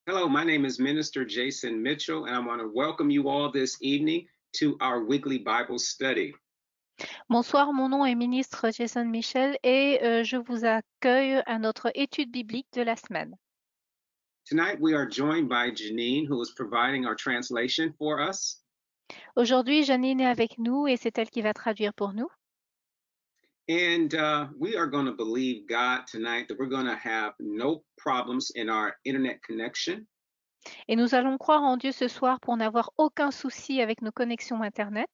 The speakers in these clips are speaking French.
Hello, my name is Minister Jason Mitchell, and I want to welcome you all this evening to our weekly Bible study. Bonsoir, mon nom est ministre Jason Michel et je vous accueille à notre étude biblique de la semaine. Tonight, we are joined by Janine, who is providing our translation for us. Aujourd'hui, Janine est avec nous et c'est elle qui va traduire pour nous. And we are going to believe God tonight that we're going to have no problems in our internet connection. Et nous allons croire en Dieu ce soir pour n'avoir aucun souci avec nos connexions Internet.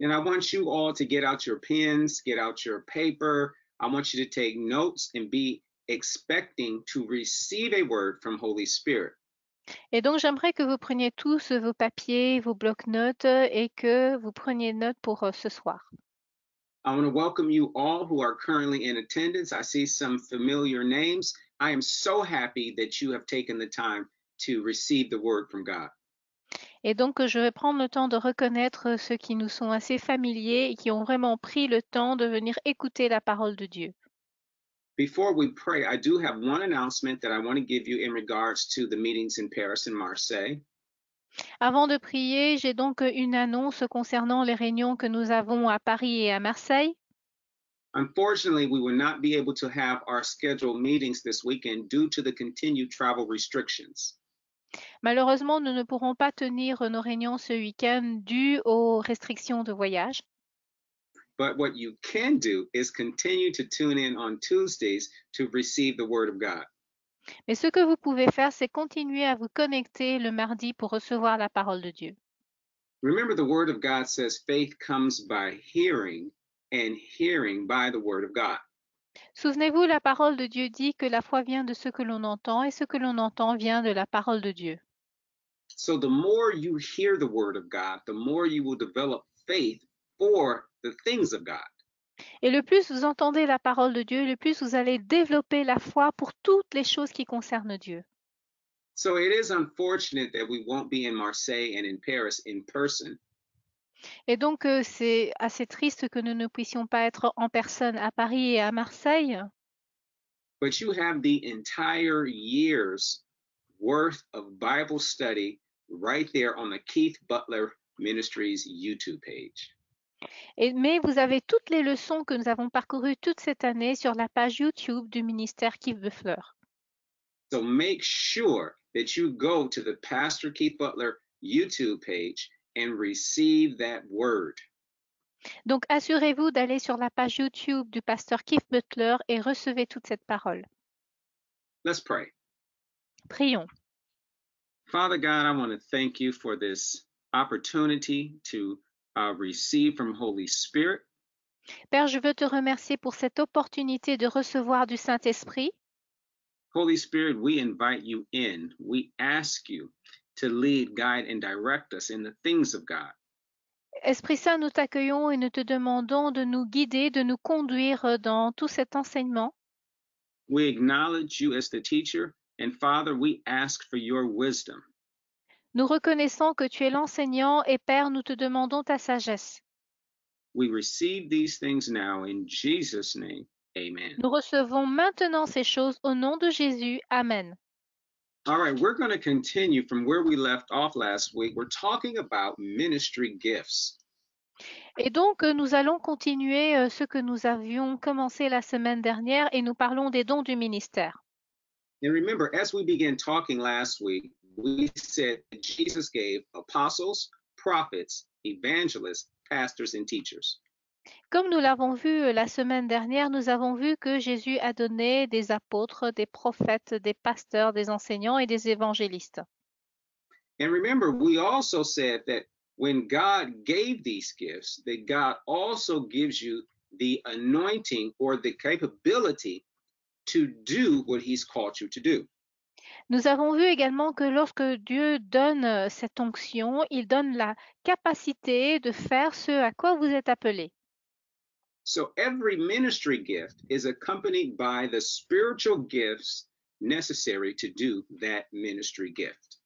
And I want you all to get out your pens, get out your paper. I want you to take notes and be expecting to receive a word from Holy Spirit. Et donc, j'aimerais que vous preniez tous vos papiers, vos blocs-notes et que vous preniez note pour ce soir. I want to welcome you all who are currently in attendance. I see some familiar names. I am so happy that you have taken the time to receive the word from God. Et donc, je vais prendre le temps de reconnaître ceux qui nous sont assez familiers et qui ont vraiment pris le temps de venir écouter la parole de Dieu. Before we pray, I do have one announcement that I want to give you in regards to the meetings in Paris and Marseille. Avant de prier, j'ai donc une annonce concernant les réunions que nous avons à Paris et à Marseille. Unfortunately, we will not be able to have our scheduled meetings this weekend due to the continued travel restrictions. Malheureusement, nous ne pourrons pas tenir nos réunions ce week-end dû aux restrictions de voyage. But what you can do is continue to tune in on Tuesdays to receive the word of God. Mais ce que vous pouvez faire, c'est continuer à vous connecter le mardi pour recevoir la parole de Dieu. Remember, the word of God says faith comes by hearing, and hearing by the word of God. Souvenez-vous, la parole de Dieu dit que la foi vient de ce que l'on entend et ce que l'on entend vient de la parole de Dieu. So the more you hear the word of God, the more you will develop faith for the things of God. Et le plus vous entendez la parole de Dieu, le plus vous allez développer la foi pour toutes les choses qui concernent Dieu. So it is unfortunate that we won't be in Marseille and in Paris in person. Et donc, c'est assez triste que nous ne puissions pas être en personne à Paris et à Marseille. But you have the entire year's worth of Bible study right there on the Keith Butler Ministries YouTube page. Mais vous avez toutes les leçons que nous avons parcourues toute cette année sur la page YouTube du ministère Keith Butler. So make sure that you go to the Pastor Keith Butler YouTube page and receive that word. Donc, assurez-vous d'aller sur la page YouTube du pasteur Keith Butler et recevez toute cette parole. Let's pray. Prions. Father God, I want to thank you for this opportunity to receive from Holy Spirit. Père, je veux te remercier pour cette opportunité de recevoir du Saint-Esprit. Holy Spirit, we invite you in. We ask you to lead, guide, and direct us in the things of God. Esprit Saint, nous t'accueillons et nous te demandons de nous guider, de nous conduire dans tout cet enseignement. We acknowledge you as the teacher, and Father, we ask for your wisdom. Nous reconnaissons que tu es l'enseignant et Père, nous te demandons ta sagesse. We receive these things now in Jesus' name. Amen. Nous recevons maintenant ces choses au nom de Jésus. Amen. All right, we're going to continue from where we left off last week. We're talking about ministry gifts. Et donc, nous allons continuer ce que nous avions commencé la semaine dernière et nous parlons des dons du ministère. And remember, as we began talking last week, we said that Jesus gave apostles, prophets, evangelists, pastors, and teachers. Comme nous l'avons vu la semaine dernière, nous avons vu que Jésus a donné des apôtres, des prophètes, des pasteurs, des enseignants et des évangélistes. And remember, we also said that when God gave these gifts, that God also gives you the anointing or the capability to do what he's called you to do. Nous avons vu également que lorsque Dieu donne cette onction, il donne la capacité de faire ce à quoi vous êtes appelés. So every ministry gift is accompanied by the spiritual gifts necessary to do that ministry gift.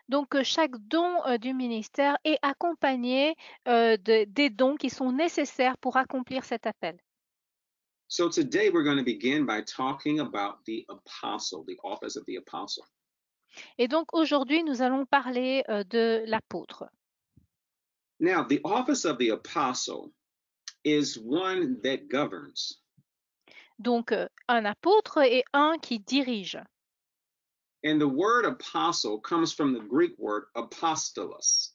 Donc, chaque don du ministère est accompagné des dons qui sont nécessaires pour accomplir cet appel. So today we're going to begin by talking about the apostle, the office of the apostle. Et donc aujourd'hui, nous allons parler de l'apôtre. Now, the office of the apostle is one that governs. Donc un apôtre est un qui dirige. And the word apostle comes from the Greek word apostolos.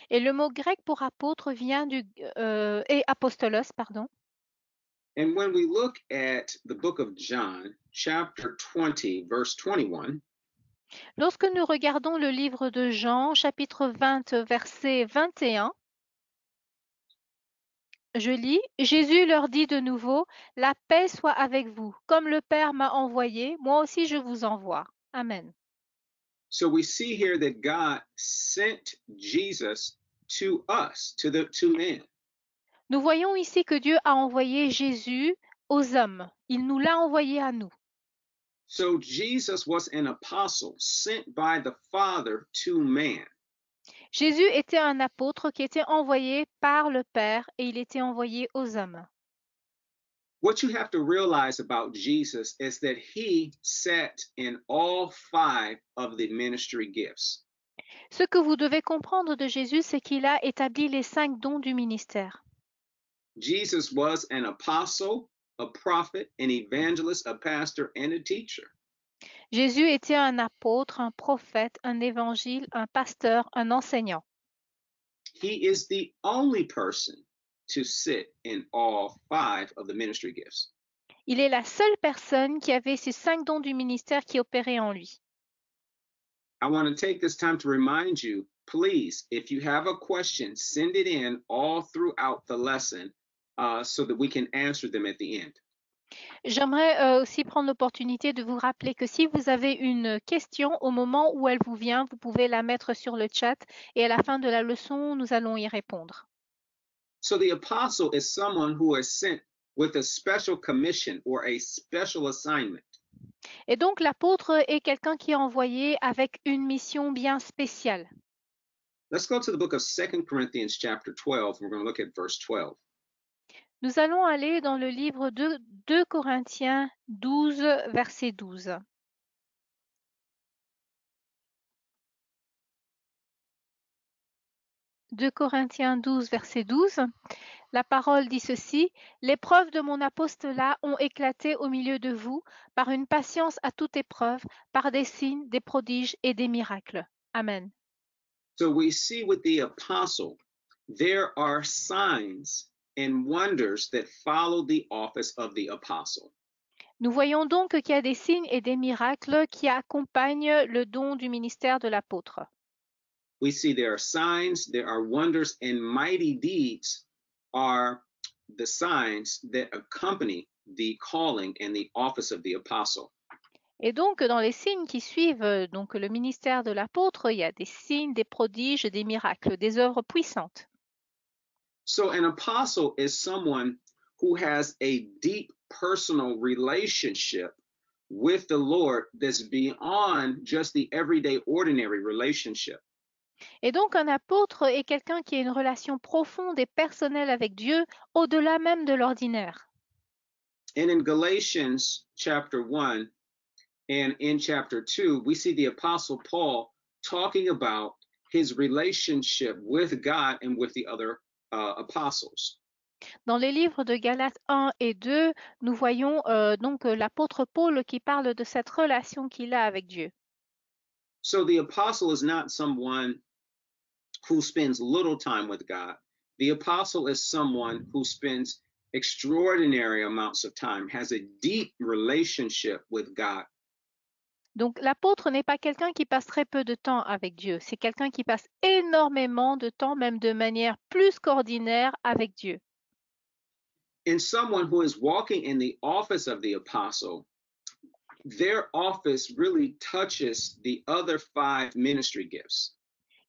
Et le mot grec pour apôtre vient et apostolos, pardon. And when we look at the book of John, chapter 20, verse 21, Lorsque nous regardons le livre de Jean, chapitre 20, verset 21, je lis, Jésus leur dit de nouveau, la paix soit avec vous. Comme le Père m'a envoyé, moi aussi je vous envoie. Amen. so we see here that God sent Jesus to us, to the two men. Nous voyons ici que Dieu a envoyé Jésus aux hommes. Il nous l'a envoyé à nous. So Jesus was an apostle sent by the Father to man. Jésus était un apôtre qui était envoyé par le Père et il était envoyé aux hommes. What you have to realize about Jesus is that he sat in all 5 of the ministry gifts. Ce que vous devez comprendre de Jésus, c'est qu'il a établi les 5 dons du ministère. Jesus was an apostle, a prophet, an evangelist, a pastor, and a teacher. Jésus était un apôtre, un prophète, un évangile, un pasteur, un enseignant. He is the only person to sit in all 5 of the ministry gifts. Il est la seule personne qui avait ces 5 dons du ministère qui opéraient en lui. I want to take this time to remind you, please, if you have a question, send it in all throughout the lesson so that we can answer them at the end. J'aimerais aussi prendre l'opportunité de vous rappeler que si vous avez une question au moment où elle vous vient, vous pouvez la mettre sur le chat et à la fin de la leçon, nous allons y répondre. So the apostle is someone who is sent with a special commission or a special assignment. Et donc l'apôtre est quelqu'un qui est envoyé avec une mission bien spéciale. Let's go to the book of 2 Corinthians chapter 12. We're going to look at verse 12. Nous allons aller dans le livre de 2 Corinthiens 12, verset 12. « 2 Corinthiens 12, verset 12. La parole dit ceci, « Les preuves de mon apostolat ont éclaté au milieu de vous par une patience à toute épreuve, par des signes, des prodiges et des miracles. » Amen. So we see with the apostle, there are signs and wonders that follow the office of the apostle. Nous voyons donc qu'il y a des signes et des miracles qui accompagnent le don du ministère de l'apôtre. We see there are signs, there are wonders, and mighty deeds are the signs that accompany the calling and the office of the apostle. Et donc, dans les signes qui suivent donc le ministère de l'apôtre, il y a des signes, des prodiges, des miracles, des œuvres puissantes. So an apostle is someone who has a deep personal relationship with the Lord that's beyond just the everyday ordinary relationship. Et donc, un apôtre est quelqu'un qui a une relation profonde et personnelle avec Dieu, au-delà même de l'ordinaire. And in Galatians chapter 1 and in chapter 2, we see the apostle Paul talking about his relationship with God and with the other apostles. Dans les livres de Galates 1 et 2, nous voyons donc l'apôtre Paul qui parle de cette relation qu'il a avec Dieu. So the apostle is not someone who spends little time with God. The apostle is someone who spends extraordinary amounts of time, has a deep relationship with God. Donc l'apôtre n'est pas quelqu'un qui passe très peu de temps avec Dieu, c'est quelqu'un qui passe énormément de temps, même de manière plus qu'ordinaire, avec Dieu. And someone who is walking in the office of the apostle, their office really touches the other 5 ministry gifts.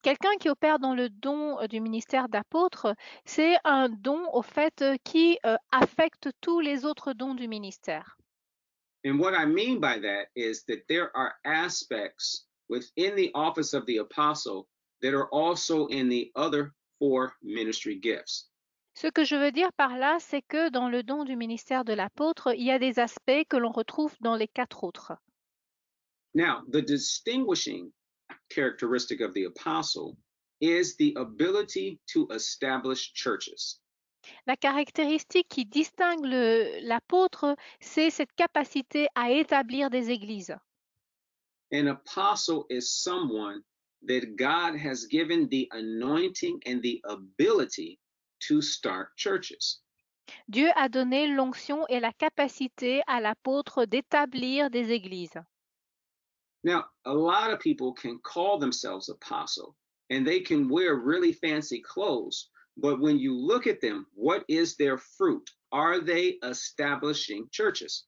Quelqu'un qui opère dans le don du ministère d'apôtre, c'est un don au fait qui affecte tous les autres dons du ministère. And what I mean by that is that there are aspects within the office of the apostle that are also in the other 4 ministry gifts. Ce que je veux dire par là, c'est que dans le don du ministère de l'apôtre, il y a des aspects que l'on retrouve dans les 4 autres. Now, the distinguishing characteristic of the apostle is the ability to establish churches. La caractéristique qui distingue l'apôtre, c'est cette capacité à établir des églises. An apostle is someone that God has given the anointing and the ability to start churches. Dieu a donné l'onction et la capacité à l'apôtre d'établir des églises. Now, a lot of people can call themselves apostle and they can wear really fancy clothes, but when you look at them, what is their fruit? Are they establishing churches?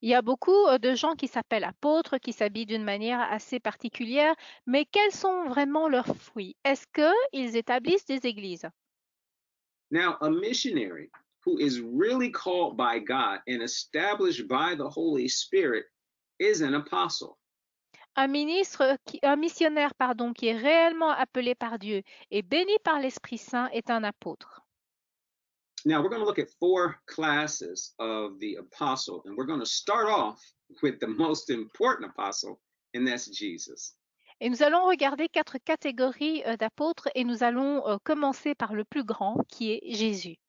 Il y a beaucoup de gens qui s'appellent apôtres, qui s'habillent d'une manière assez particulière, mais quels sont vraiment leurs fruits? Est-ce qu'ils établissent des églises? Now, a missionary who is really called by God and established by the Holy Spirit is an apostle. Un missionnaire, qui est réellement appelé par Dieu et béni par l'Esprit Saint est un apôtre. Now, we're going to look at 4 classes of the apostle, and we're going to start off with the most important apostle, and that's Jesus. Et nous allons regarder 4 catégories d'apôtres et nous allons commencer par le plus grand qui est Jésus.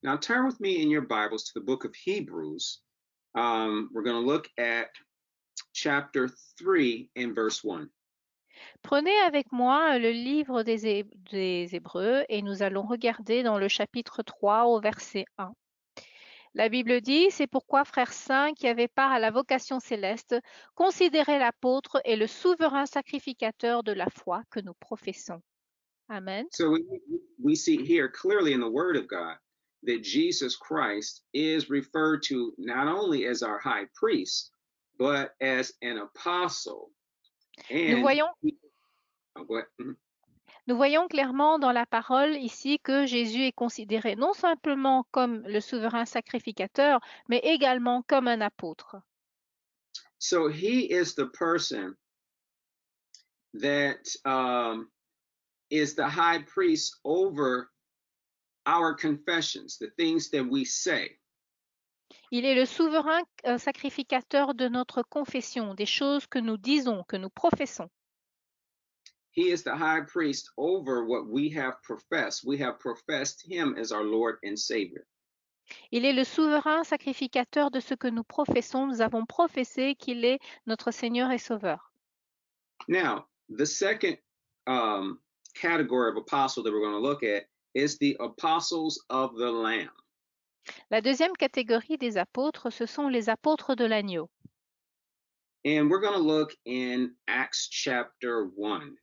Now, turn with me in your Bibles to the book of Hebrews. We're going to look at chapter 3 and verse 1. Prenez avec moi le livre des Hébreux et nous allons regarder dans le chapitre 3 au verset 1. La Bible dit, c'est pourquoi, frères saints qui avaient part à la vocation céleste, considérez l'apôtre et le souverain sacrificateur de la foi que nous professons. Amen. So we see here clearly in the Word of God that Jesus Christ is referred to not only as our high priest, but as an apostle. Nous voyons clairement dans la parole ici que Jésus est considéré non simplement comme le souverain sacrificateur, mais également comme un apôtre. So he is the person that is the high priest over our confessions, the things that we say. Il est le souverain sacrificateur de notre confession, des choses que nous disons, que nous professons. He is the high priest over what we have professed. We have professed him as our Lord and Savior. Il est le souverain sacrificateur de ce que nous professons. Nous avons professé qu'il est notre Seigneur et Sauveur. Now, the second category of apostle that we're going to look at is the apostles of the Lamb. La deuxième catégorie des apôtres, ce sont les apôtres de l'agneau. And we're going to look in Acts chapter 1.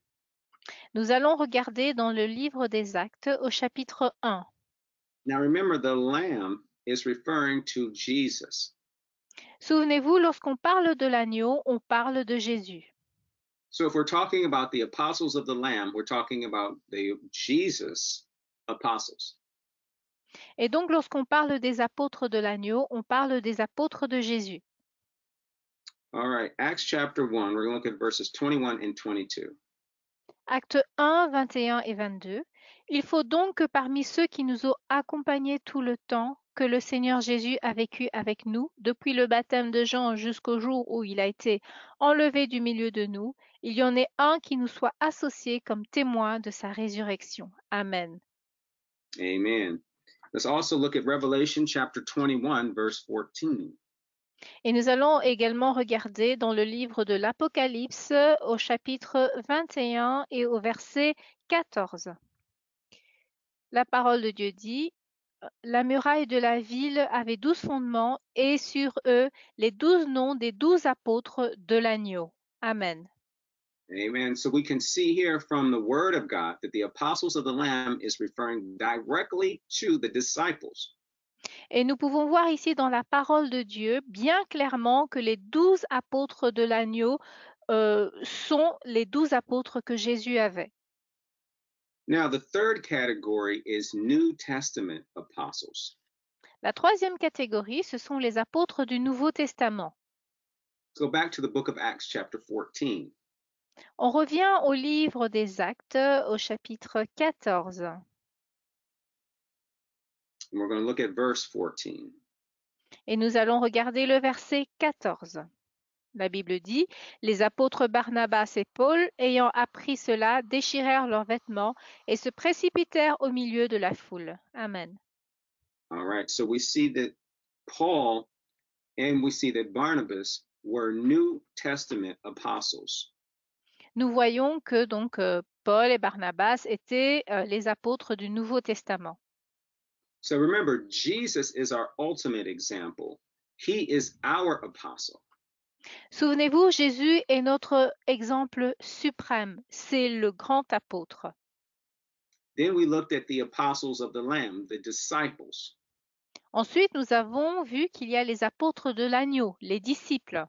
Nous allons regarder dans le livre des Actes au chapitre 1. Now remember, the Lamb is referring to Jesus. Souvenez-vous, lorsqu'on parle de l'agneau, on parle de Jésus. So if we're talking about the apostles of the Lamb, we're talking about the Jesus apostles. Et donc, lorsqu'on parle des apôtres de l'agneau, on parle des apôtres de Jésus. All right, Acts chapter 1, we're going to look at verses 21 and 22. Actes 1, 21 et 22. Il faut donc que parmi ceux qui nous ont accompagnés tout le temps que le Seigneur Jésus a vécu avec nous, depuis le baptême de Jean jusqu'au jour où il a été enlevé du milieu de nous, il y en ait un qui nous soit associé comme témoin de sa résurrection. Amen. Amen. Let's also look at Revelation chapter 21, verse 14. Et nous allons également regarder dans le livre de l'Apocalypse au chapitre 21 et au verset 14. La parole de Dieu dit, la muraille de la ville avait 12 fondements et sur eux les 12 noms des 12 apôtres de l'agneau. Amen. Amen. So we can see here from the word of God that the apostles of the Lamb is referring directly to the disciples. Et nous pouvons voir ici dans la parole de Dieu bien clairement que les 12 apôtres de l'agneau sont les 12 apôtres que Jésus avait. Now, the third category is New Testament apostles. La troisième catégorie, ce sont les apôtres du Nouveau Testament. Let's go back to the book of Acts, chapter 14. On revient au livre des Actes, au chapitre 14. And we're going to look at verse 14. Et nous allons regarder le verset 14. La Bible dit, les apôtres Barnabas et Paul, ayant appris cela, déchirèrent leurs vêtements et se précipitèrent au milieu de la foule. Amen. All right, so we see that Paul and we see that Barnabas were New Testament apostles. Nous voyons que donc Paul et Barnabas étaient les apôtres du Nouveau Testament. So remember, Jesus is our ultimate example. He is our apostle. Souvenez-vous, Jésus est notre exemple suprême. C'est le grand apôtre. Then we looked at the apostles of the Lamb, the disciples. Ensuite, nous avons vu qu'il y a les apôtres de l'agneau, les disciples.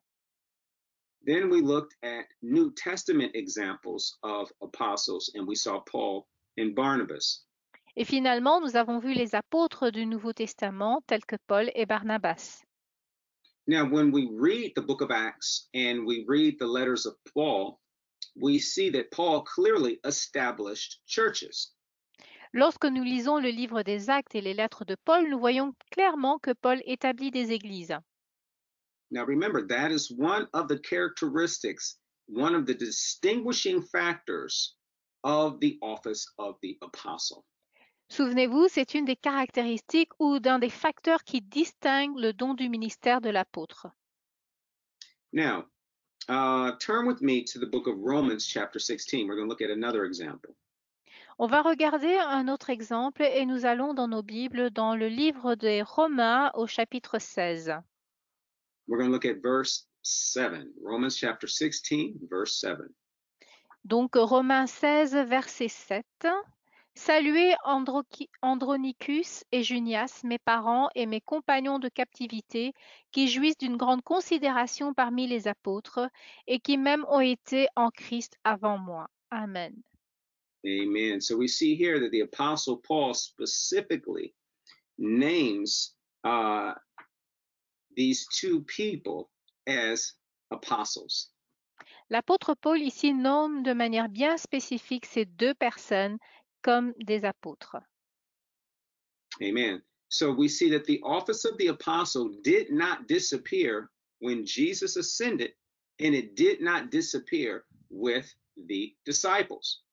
Then we looked at New Testament examples of apostles, and we saw Paul and Barnabas. Et finalement, nous avons vu les apôtres du Nouveau Testament, tels que Paul et Barnabas. Now, when we read the book of Acts and we read the letters of Paul, we see that Paul clearly established churches. Lorsque nous lisons le livre des Actes et les lettres de Paul, nous voyons clairement que Paul établit des églises. Now, remember, that is one of the characteristics, one of the distinguishing factors of the office of the apostle. Souvenez-vous, c'est une des caractéristiques ou d'un des facteurs qui distingue le don du ministère de l'apôtre. Now, turn with me to the book of Romans, chapter 16. We're going to look at another example. On va regarder un autre exemple et nous allons dans nos Bibles dans le livre des Romains au chapitre 16. We're going to look at verse 7. Romans chapter 16, verse 7. Donc Romains 16, verset 7. Saluez Andronicus et Junias, mes parents et mes compagnons de captivité, qui jouissent d'une grande considération parmi les apôtres et qui même ont été en Christ avant moi. Amen. Amen. So we see here that the apostle Paul specifically names these two people as apostles. L'apôtre Paul ici nomme de manière bien spécifique ces deux personnes comme des apôtres. Amen. So we see that the office of the apostle did not disappear when Jesus ascended, and it did not disappear with the disciples.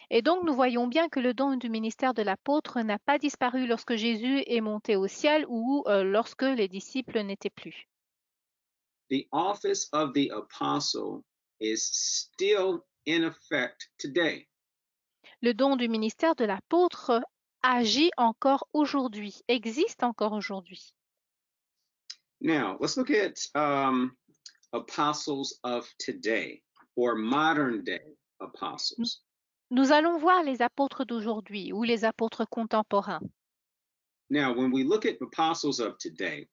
Et donc nous voyons bien que le don du ministère de l'apôtre n'a pas disparu lorsque Jésus est monté au ciel ou lorsque les disciples n'étaient plus. The office of the apostle is still in effect today. Le don du ministère de l'apôtre agit encore aujourd'hui, existe encore aujourd'hui. Now, let's look at apostles of today or modern day apostles. Nous allons voir les apôtres d'aujourd'hui ou les apôtres contemporains. Now, when we look at apostles of today,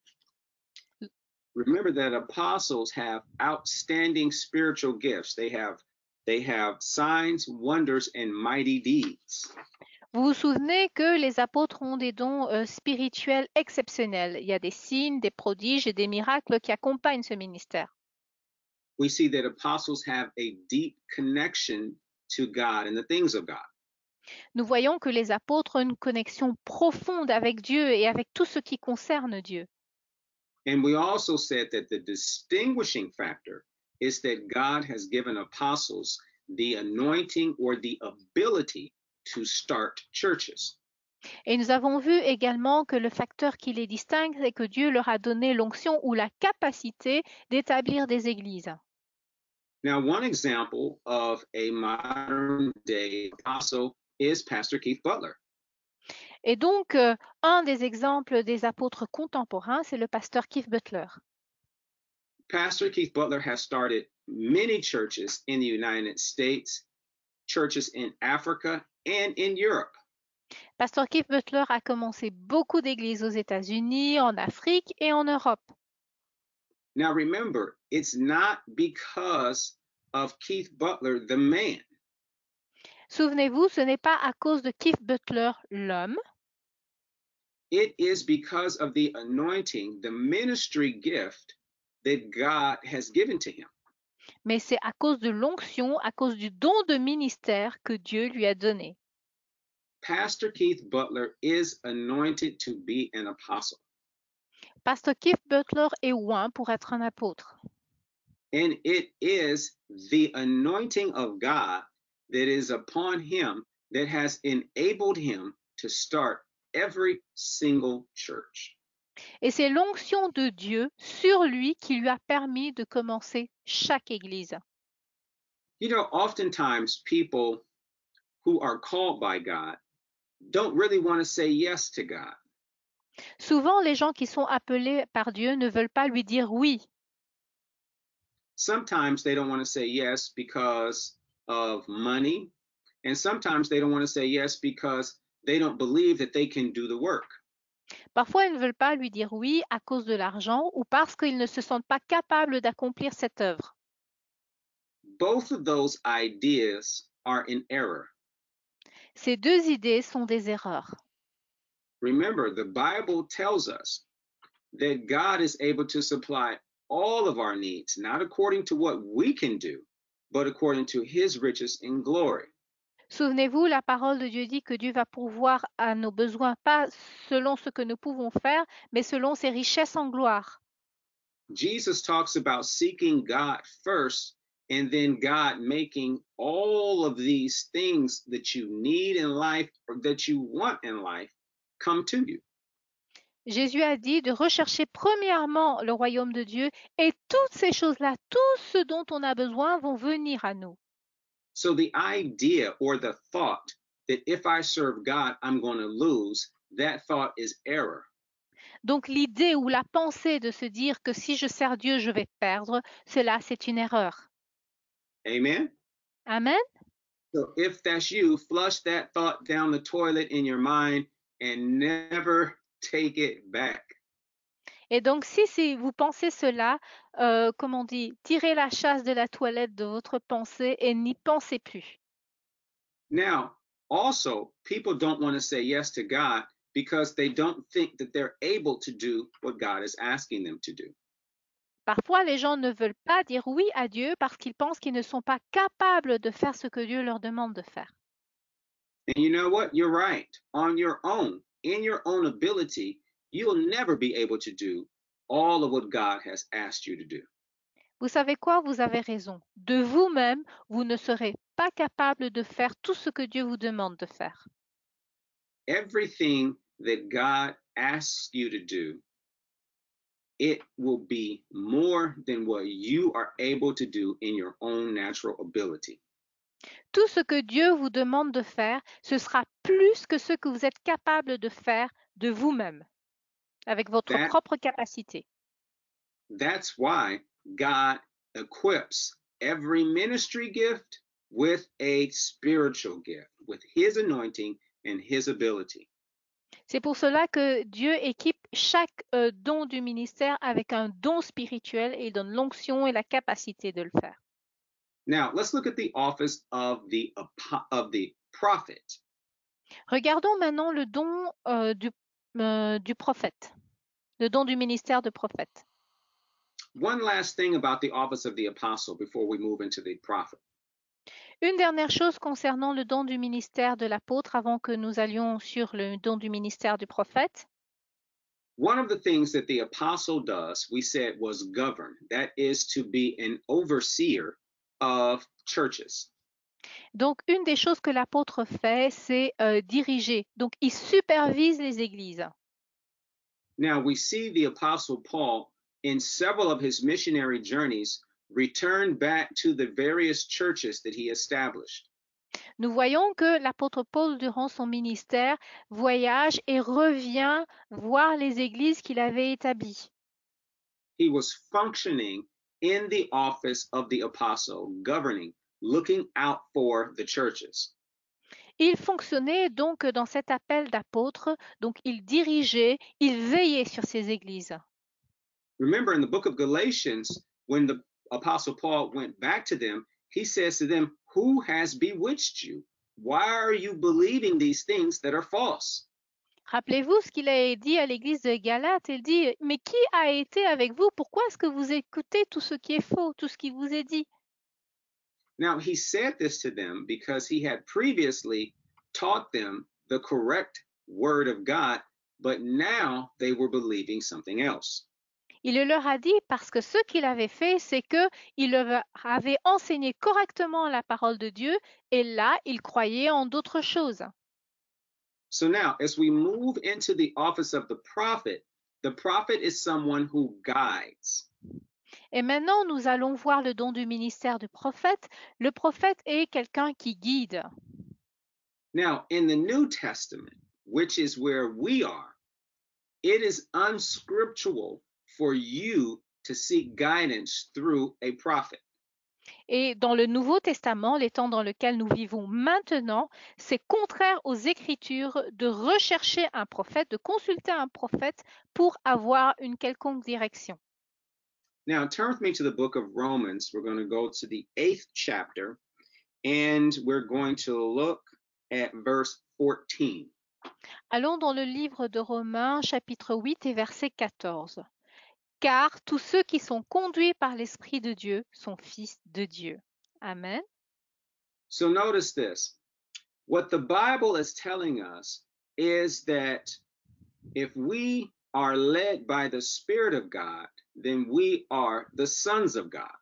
remember that apostles have outstanding spiritual gifts. They have signs, wonders, and mighty deeds. Vous vous souvenez que les apôtres ont des dons spirituels exceptionnels. Il y a des signes, des prodiges et des miracles qui accompagnent ce ministère. We see that apostles have a deep connection to God and the things of God. Nous voyons que les apôtres ont une connexion profonde avec Dieu et avec tout ce qui concerne Dieu. And we also said that the distinguishing factor is that God has given apostles the anointing or the ability to start churches. Et nous avons vu également que le facteur qui les distingue, c'est que Dieu leur a donné l'onction ou la capacité d'établir des églises. Now, one example of a modern day apostle is Pastor Keith Butler. Et donc, un des exemples des apôtres contemporains, c'est le pasteur Keith Butler. Pastor Keith Butler has started many churches in the United States, churches in Africa, and in Europe. Pasteur Keith Butler a commencé beaucoup d'églises aux États-Unis, en Afrique et en Europe. Now remember, it's not because of Keith Butler, the man. Souvenez-vous, ce n'est pas à cause de Keith Butler, l'homme. It is because of the anointing, the ministry gift that God has given to him. Mais c'est à cause de l'onction, à cause du don de ministère que Dieu lui a donné. Pastor Keith Butler is anointed to be an apostle. Pasteur Keith Butler est oint pour être un apôtre. And it is the anointing of God that is upon him that has enabled him to start every single church. Et c'est l'onction de Dieu sur lui qui lui a permis de commencer chaque église. You know, oftentimes people who are called by God don't really want to say yes to God. Souvent, les gens qui sont appelés par Dieu ne veulent pas lui dire oui. Sometimes they don't want to say yes because of money, and sometimes they don't want to say yes because they don't believe that they can do the work. Parfois, ils ne veulent pas lui dire oui à cause de l'argent ou parce qu'ils ne se sentent pas capables d'accomplir cette œuvre. Both of those ideas are in error. Ces deux idées sont des erreurs. Remember, the Bible tells us that God is able to supply all of our needs, not according to what we can do, but according to his riches in glory. Souvenez-vous, la parole de Dieu dit que Dieu va pourvoir à nos besoins, pas selon ce que nous pouvons faire, mais selon ses richesses en gloire. Jesus talks about seeking God first and then God making all of these things that you need in life or that you want in life come to you. Jésus a dit de rechercher premièrement le royaume de Dieu et toutes ces choses-là, tout ce dont on a besoin vont venir à nous. So the idea or the thought that if I serve God, I'm going to lose, that thought is error. Donc l'idée ou la pensée de se dire que si je sers Dieu, je vais perdre, cela c'est une erreur. Amen? Amen. So if that's you, flush that thought down the toilet in your mind and never take it back. Et donc si vous pensez cela, comme on dit, tirez la chasse de la toilette de votre pensée et n'y pensez plus. Now, also, people don't want to say yes to God because they don't think that they're able to do what God is asking them to do. Parfois, les gens ne veulent pas dire oui à Dieu parce qu'ils pensent qu'ils ne sont pas capables de faire ce que Dieu leur demande de faire. And you know what? You're right. On your own, in your own ability, you'll never be able to do all of what God has asked you to do. Vous savez quoi? Vous avez raison. De vous-même, vous ne serez pas capable de faire tout ce que Dieu vous demande de faire. Everything that God asks you to do, it will be more than what you are able to do in your own natural ability. Tout ce que Dieu vous demande de faire, ce sera plus que ce que vous êtes capable de faire de vous-même, avec votre propre capacité. That's why God equips every ministry gift with a spiritual gift, with his anointing and his ability. C'est pour cela que Dieu équipe chaque don du ministère avec un don spirituel et il donne l'onction et la capacité de le faire. Now, let's look at the office of the prophet. Regardons maintenant le don du prophète, le don du ministère de prophète. One last thing about the office of the apostle before we move into the prophet. Une dernière chose concernant le don du ministère de l'apôtre avant que nous allions sur le don du ministère du prophète. One of the things that the apostle does, we said, was govern. That is to be an overseer of churches. Donc, une des choses que l'apôtre fait, c'est diriger. Donc, il supervise les églises. Now, we see the apostle Paul in several of his missionary journeys return back to the various churches that he established. Nous voyons que l'apôtre Paul, durant son ministère, voyage et revient voir les églises qu'il avait établies. He was functioning in the office of the apostle, governing, looking out for the churches. Il fonctionnait donc dans cet appel d'apôtre, donc il dirigeait, il veillait sur ces églises. Remember in the book of Galatians, when the apostle Paul went back to them, he says to them, "Who has bewitched you? Why are you believing these things that are false?" Rappelez-vous ce qu'il a dit à l'église de Galate. Il dit, mais qui a été avec vous? Pourquoi est-ce que vous écoutez tout ce qui est faux, tout ce qui vous est dit? Now, he said this to them because he had previously taught them the correct word of God, but now they were believing something else. Il le leur a dit parce que ce qu'il avait fait, c'est qu'il leur avait enseigné correctement la parole de Dieu et là, ils croyaient en d'autres choses. So now, as we move into the office of the prophet is someone who guides. Et maintenant, nous allons voir le don du ministère du prophète. Le prophète est quelqu'un qui guide. Now, in the New Testament, which is where we are, it is unscriptural for you to seek guidance through a prophet. Et dans le Nouveau Testament, les temps dans lesquels nous vivons maintenant, c'est contraire aux Écritures de rechercher un prophète, de consulter un prophète pour avoir une quelconque direction. Now, turn with me to the book of Romans. We're going to go to the 8th chapter, and we're going to look at verse 14. Allons dans le livre de Romains, chapitre 8 et verset 14. Car tous ceux qui sont conduits par l'Esprit de Dieu sont fils de Dieu. Amen. So notice this. What the Bible is telling us is that if we are led by the Spirit of God, then we are the sons of God.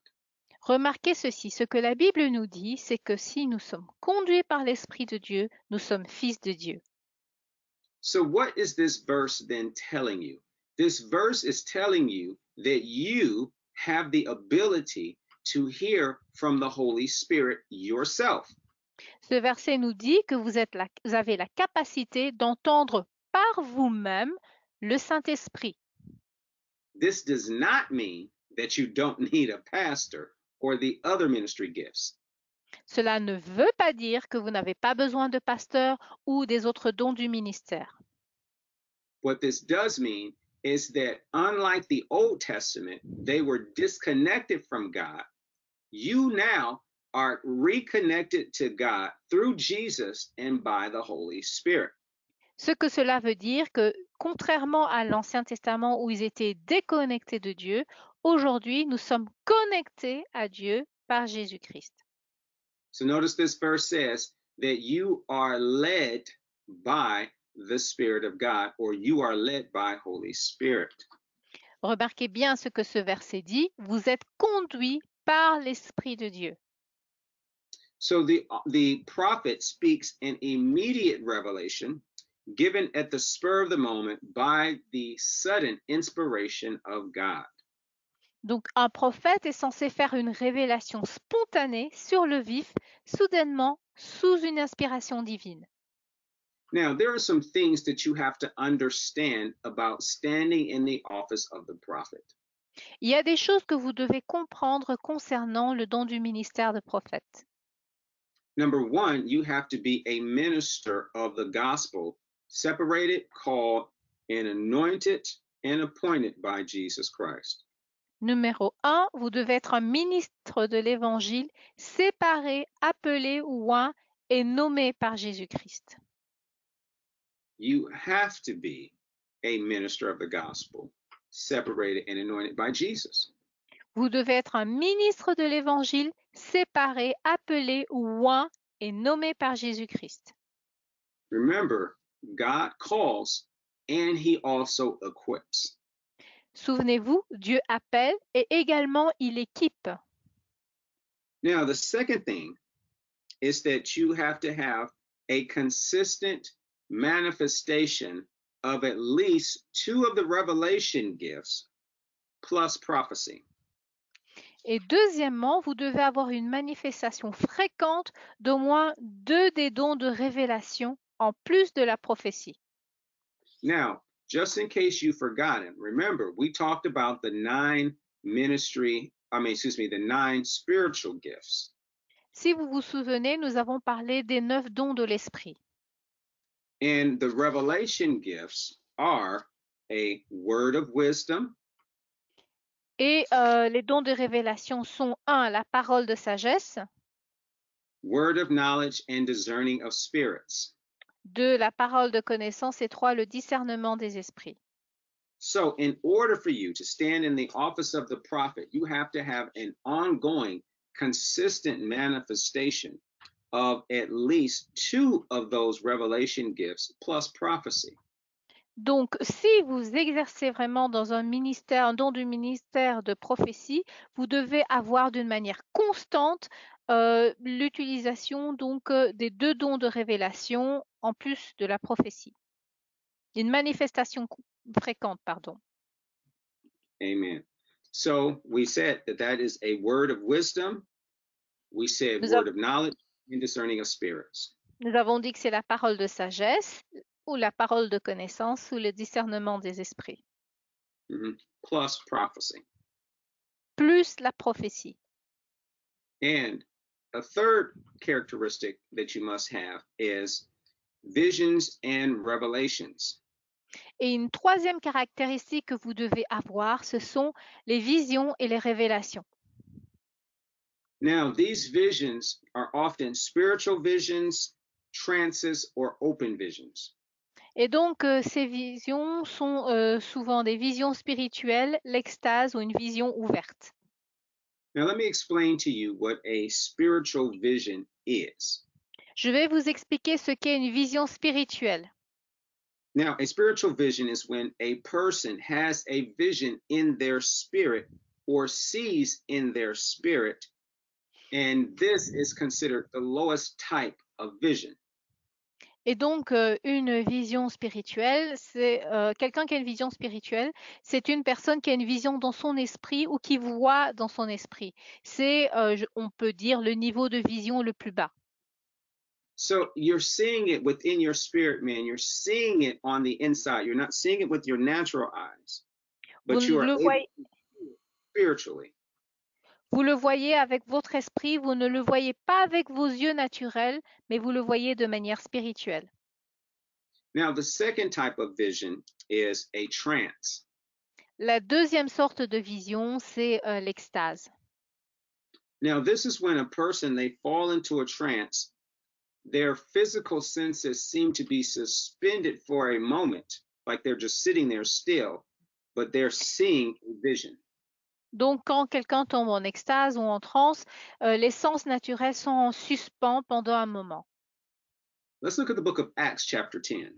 Remarquez ceci, ce que la Bible nous dit, c'est que si nous sommes conduits par l'Esprit de Dieu, nous sommes fils de Dieu. So what is this verse then telling you? This verse is telling you that you have the ability to hear from the Holy Spirit yourself. Ce verset nous dit que vous avez la capacité d'entendre par vous-même le Saint-Esprit. This does not mean that you don't need a pastor or the other ministry gifts. Cela ne veut pas dire que vous n'avez pas besoin de pasteur ou des autres dons du ministère. What this does mean is that unlike the Old Testament, they were disconnected from God. You now are reconnected to God through Jesus and by the Holy Spirit. Ce que cela veut dire que, contrairement à l'Ancien Testament où ils étaient déconnectés de Dieu, aujourd'hui nous sommes connectés à Dieu par Jésus-Christ. So notice this verse says that you are led by the Spirit of God, or you are led by Holy Spirit. Remarquez bien ce que ce verset dit, vous êtes conduits par l'Esprit de Dieu. So the prophet speaks an immediate revelation given at the spur of the moment by the sudden inspiration of God. Donc un prophète est censé faire une révélation spontanée sur le vif, soudainement, sous une inspiration divine. Now, there are some things that you have to understand about standing in the office of the prophet. Il y a des choses que vous devez comprendre concernant le don du ministère de prophète. Number one, you have to be a minister of the gospel, separated, called, and anointed and appointed by Jesus Christ. Numéro 1, vous devez être un ministre de l'Évangile, séparé, appelé, oint et nommé par Jésus-Christ. You have to be a minister of the gospel, separated and anointed by Jesus. Vous devez être un ministre de l'Évangile, séparé, appelé, oint et nommé par Jésus-Christ. Remember, God calls and he also equips. Souvenez-vous, Dieu appelle et également il équipe. Now, the second thing is that you have to have a consistent manifestation of at least two of the revelation gifts plus prophecy. Et deuxièmement, vous devez avoir une manifestation fréquente d'au moins 2 des dons de révélation en plus de la prophétie. Now, just in case you've forgotten, remember, we talked about the 9 spiritual gifts. Si vous vous souvenez, nous avons parlé des 9 dons de l'esprit. And the revelation gifts are a word of wisdom. Et les dons de révélation sont 1, la parole de sagesse, Word of knowledge and discerning of spirits. 2, la parole de connaissance et 3, le discernement des esprits. So in order for you to stand in the office of the prophet, you have to have an ongoing, consistent manifestation of at least 2 of those revelation gifts plus prophecy. Donc, si vous exercez vraiment dans un ministère, un don du ministère de prophétie, vous devez avoir d'une manière constante l'utilisation donc des deux dons de révélation en plus de la prophétie. Une manifestation fréquente, pardon. Amen. So we said that is a word of wisdom. We said Nous, word of knowledge and discerning of spirits. nous avons dit que c'est la parole de sagesse ou la parole de connaissance ou le discernement des esprits, Plus prophecy. plus la prophétie. And a third characteristic that you must have is visions and revelations. Et une troisième caractéristique que vous devez avoir, ce sont les visions et les révélations. Now, these visions are often spiritual visions, trances, or open visions. Et donc, ces visions sont souvent des visions spirituelles, l'extase ou une vision ouverte. Now, let me explain to you what a spiritual vision is. Je vais vous expliquer ce qu'est une vision spirituelle. Now, a spiritual vision is when a person has a vision in their spirit or sees in their spirit, and this is considered the lowest type of vision. Et donc, une vision spirituelle, c'est quelqu'un qui a une vision spirituelle, c'est une personne qui a une vision dans son esprit ou qui voit dans son esprit. C'est, on peut dire, le niveau de vision le plus bas. So you're seeing it within your spirit, man. You're seeing it on the inside. You're not seeing it with your natural eyes, Vous but you are le able voyez, to see it spiritually. vous le voyez avec votre esprit, vous ne le voyez pas avec vos yeux naturels, mais vous le voyez de manière spirituelle. Now, the second type of vision is a trance. La deuxième sorte de vision, c'est l'extase. Now, this is when a person they fall into a trance. Their physical senses seem to be suspended for a moment, like they're just sitting there still, but they're seeing a vision. Donc, quand quelqu'un tombe en extase ou en transe, les sens naturels sont en suspens pendant un moment. Let's look at the book of Acts, chapter 10.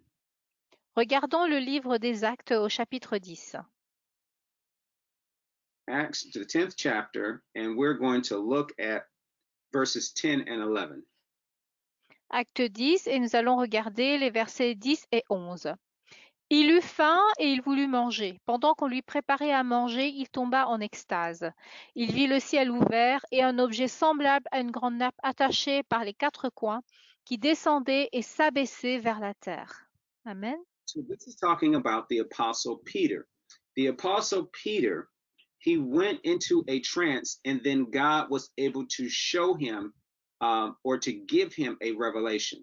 Regardons le livre des Actes au chapitre 10. Acts, the 10th chapter, and we're going to look at verses 10 and 11. Acte 10, et nous allons regarder les versets 10 et 11. Il eut faim et il voulut manger. Pendant qu'on lui préparait à manger, il tomba en extase. Il vit le ciel ouvert et un objet semblable à une grande nappe attachée par les quatre coins qui descendait et s'abaissait vers la terre. Amen. So this is talking about the apostle Peter. The apostle Peter, he went into a trance, and then God was able to show him or to give him a revelation.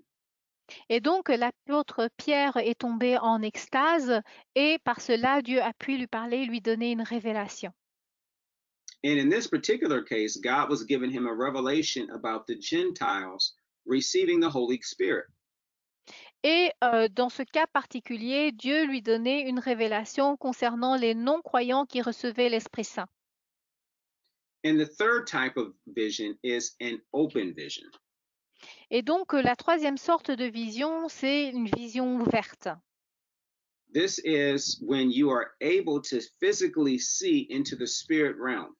Et donc l'apôtre Pierre est tombé en extase et par cela Dieu a pu lui parler, lui donner une révélation. And in this particular case, God was giving him a revelation about the Gentiles receiving the Holy Spirit. Et dans ce cas particulier, Dieu lui donnait une révélation concernant les non-croyants qui recevaient l'Esprit Saint. And the third type of vision is an open vision. Et donc la troisième sorte de vision, c'est une vision ouverte. This is when you are able to physically see into the spirit realm.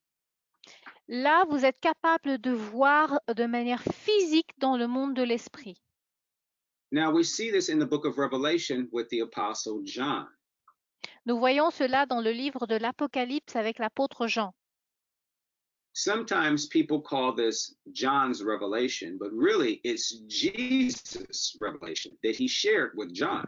Là, vous êtes capable de voir de manière physique dans le monde de l'esprit. Now we see this in the book of Revelation with the apostle John. Nous voyons cela dans le livre de l'Apocalypse avec l'apôtre Jean. Sometimes people call this John's revelation, but really it's Jesus' revelation that he shared with John.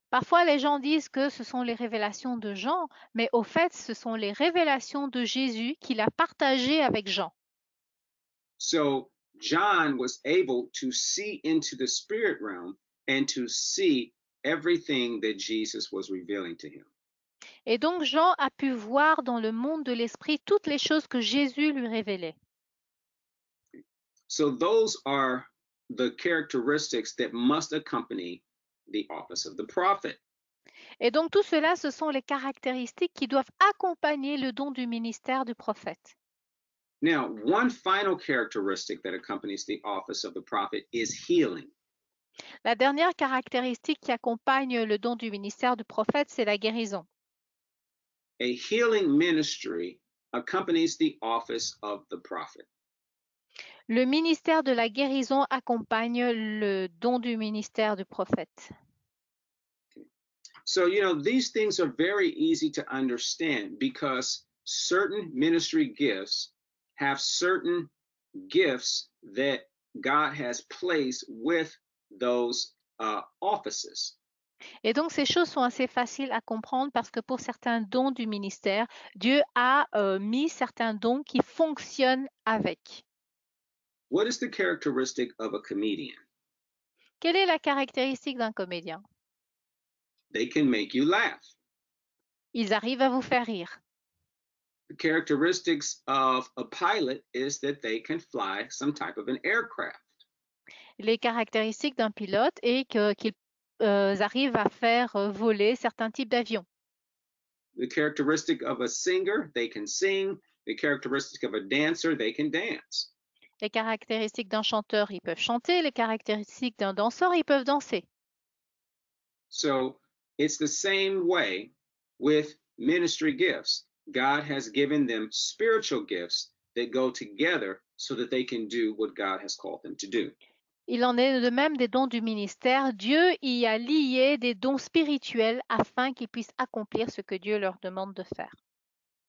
Parfois, les gens disent que ce sont les révélations de Jean, mais au fait, ce sont les révélations de Jésus qu'il a partagées avec Jean. So John was able to see into the spirit realm and to see everything that Jesus was revealing to him. Et donc Jean a pu voir dans le monde de l'esprit toutes les choses que Jésus lui révélait. So those are the characteristics that must accompany the office of the prophet. Et donc tout cela, ce sont les caractéristiques qui doivent accompagner le don du ministère du prophète. Now, one final characteristic that accompanies the office of the prophet is healing. La dernière caractéristique qui accompagne le don du ministère du prophète, c'est la guérison. A healing ministry accompanies the office of the prophet. Le ministère de la guérison accompagne le don du ministère du prophète. So, these things are very easy to understand because certain ministry gifts have certain gifts that God has placed with those offices. Et donc ces choses sont assez faciles à comprendre parce que pour certains dons du ministère, Dieu a mis certains dons qui fonctionnent avec. What is the characteristic of a comedian? Quelle est la caractéristique d'un comédien? They can make you laugh. Ils arrivent à vous faire rire. The characteristics of a pilot is that they can fly some type of an aircraft. Les caractéristiques d'un pilote est qu'ils arrivent à faire voler certains types d'avions. The characteristic of a singer, they can sing. The characteristic of a dancer, they can dance. Les caractéristiques d'un chanteur, ils peuvent chanter. Les caractéristiques d'un danseur, ils peuvent danser. So it's the same way with ministry gifts. God has given them spiritual gifts that go together so that they can do what God has called them to do. Il en est de même des dons du ministère. Dieu y a lié des dons spirituels afin qu'ils puissent accomplir ce que Dieu leur demande de faire.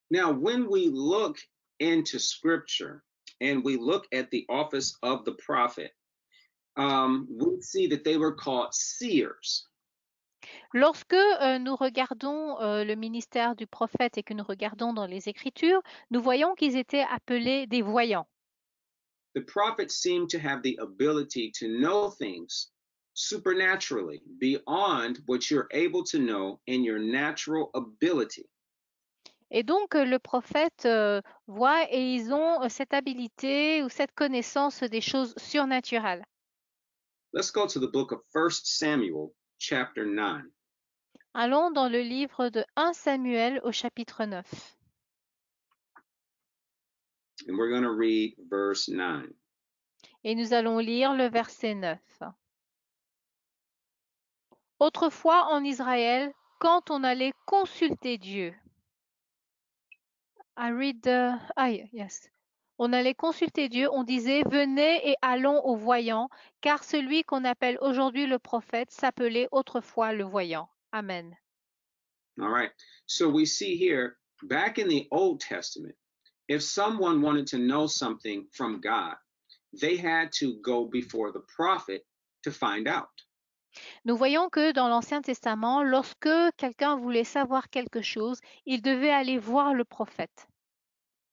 Now, when we look into scripture and we look at the office of the prophet, we see that they were called seers. Lorsque nous regardons le ministère du prophète et que nous regardons dans les Écritures, nous voyons qu'ils étaient appelés des voyants. The prophets seem to have the ability to know things supernaturally beyond what you're able to know in your natural ability. Et donc le prophète voit et ils ont cette habilité ou cette connaissance des choses surnaturelles. Let's go to the book of 1 Samuel, chapter 9. Allons dans le livre de 1 Samuel au chapitre 9. And we're going to read verse 9. Et nous allons lire le verset 9. Autrefois en Israël, quand on allait consulter Dieu, yes. On allait consulter Dieu, on disait venez et allons au voyant, car celui qu'on appelle aujourd'hui le prophète s'appelait autrefois le voyant. Amen. All right. So we see here, back in the Old Testament, if someone wanted to know something from God, they had to go before the prophet to find out. Nous voyons que dans l'Ancien Testament, lorsque quelqu'un voulait savoir quelque chose, il devait aller voir le prophète.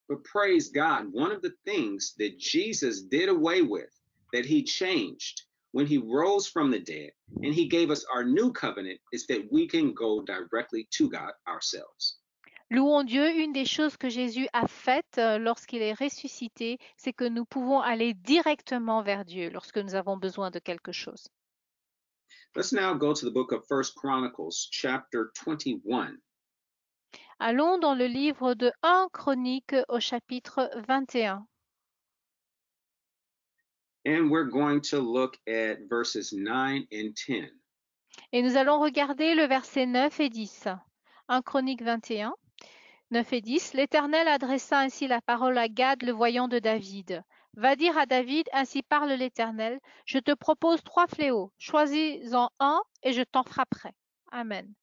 But praise God, one of the things that Jesus did away with, that he changed when he rose from the dead, and he gave us our new covenant, is that we can go directly to God ourselves. Louons Dieu, une des choses que Jésus a faites lorsqu'il est ressuscité, c'est que nous pouvons aller directement vers Dieu lorsque nous avons besoin de quelque chose. Let's now go to the book of 1 Chronicles, chapter 21. Allons dans le livre de 1 Chronique au chapitre 21. And we're going to look at verses 9 and 10. Et nous allons regarder le verset 9 et 10. 1 Chronique 21, 9 et 10. L'Éternel adressa ainsi la parole à Gad, le voyant de David. Va dire à David, ainsi parle l'Éternel, je te propose 3 fléaux, choisis-en un et je t'en frapperai. Amen.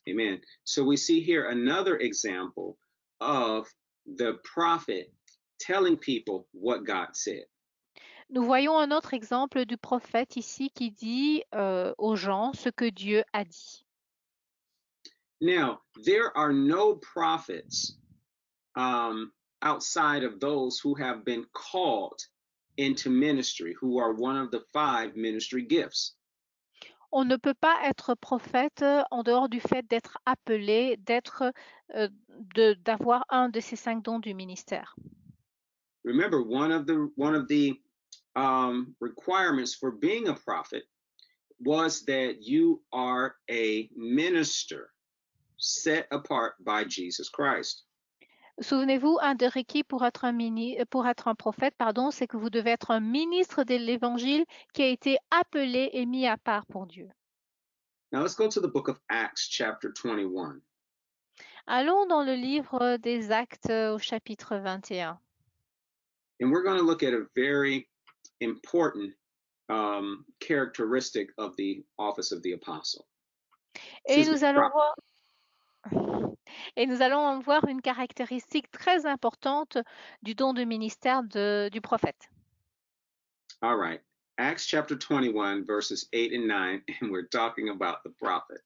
Amen. So we see here another example of the prophet telling people what God said. Nous voyons un autre exemple du prophète ici qui dit aux gens ce que Dieu a dit. Now, there are no prophets outside of those who have been called into ministry, who are one of the 5 ministry gifts. On ne peut pas être prophète en dehors du fait d'être appelé, d'avoir un de ces 5 dons du ministère. Remember, one of the requirements for being a prophet was that you are a minister set apart by Jesus Christ. Souvenez-vous, un des requis pour être un prophète, c'est que vous devez être un ministre de l'Évangile qui a été appelé et mis à part pour Dieu. Now let's go to the book of Acts, chapter 21. Allons dans le livre des Actes au chapitre 21. And we're going to look at a very important characteristic of the office of the apostle. Et nous allons en voir une caractéristique très importante du don de ministère du prophète. All right. Acts chapter 21, verses 8 and 9, and we're talking about the prophet.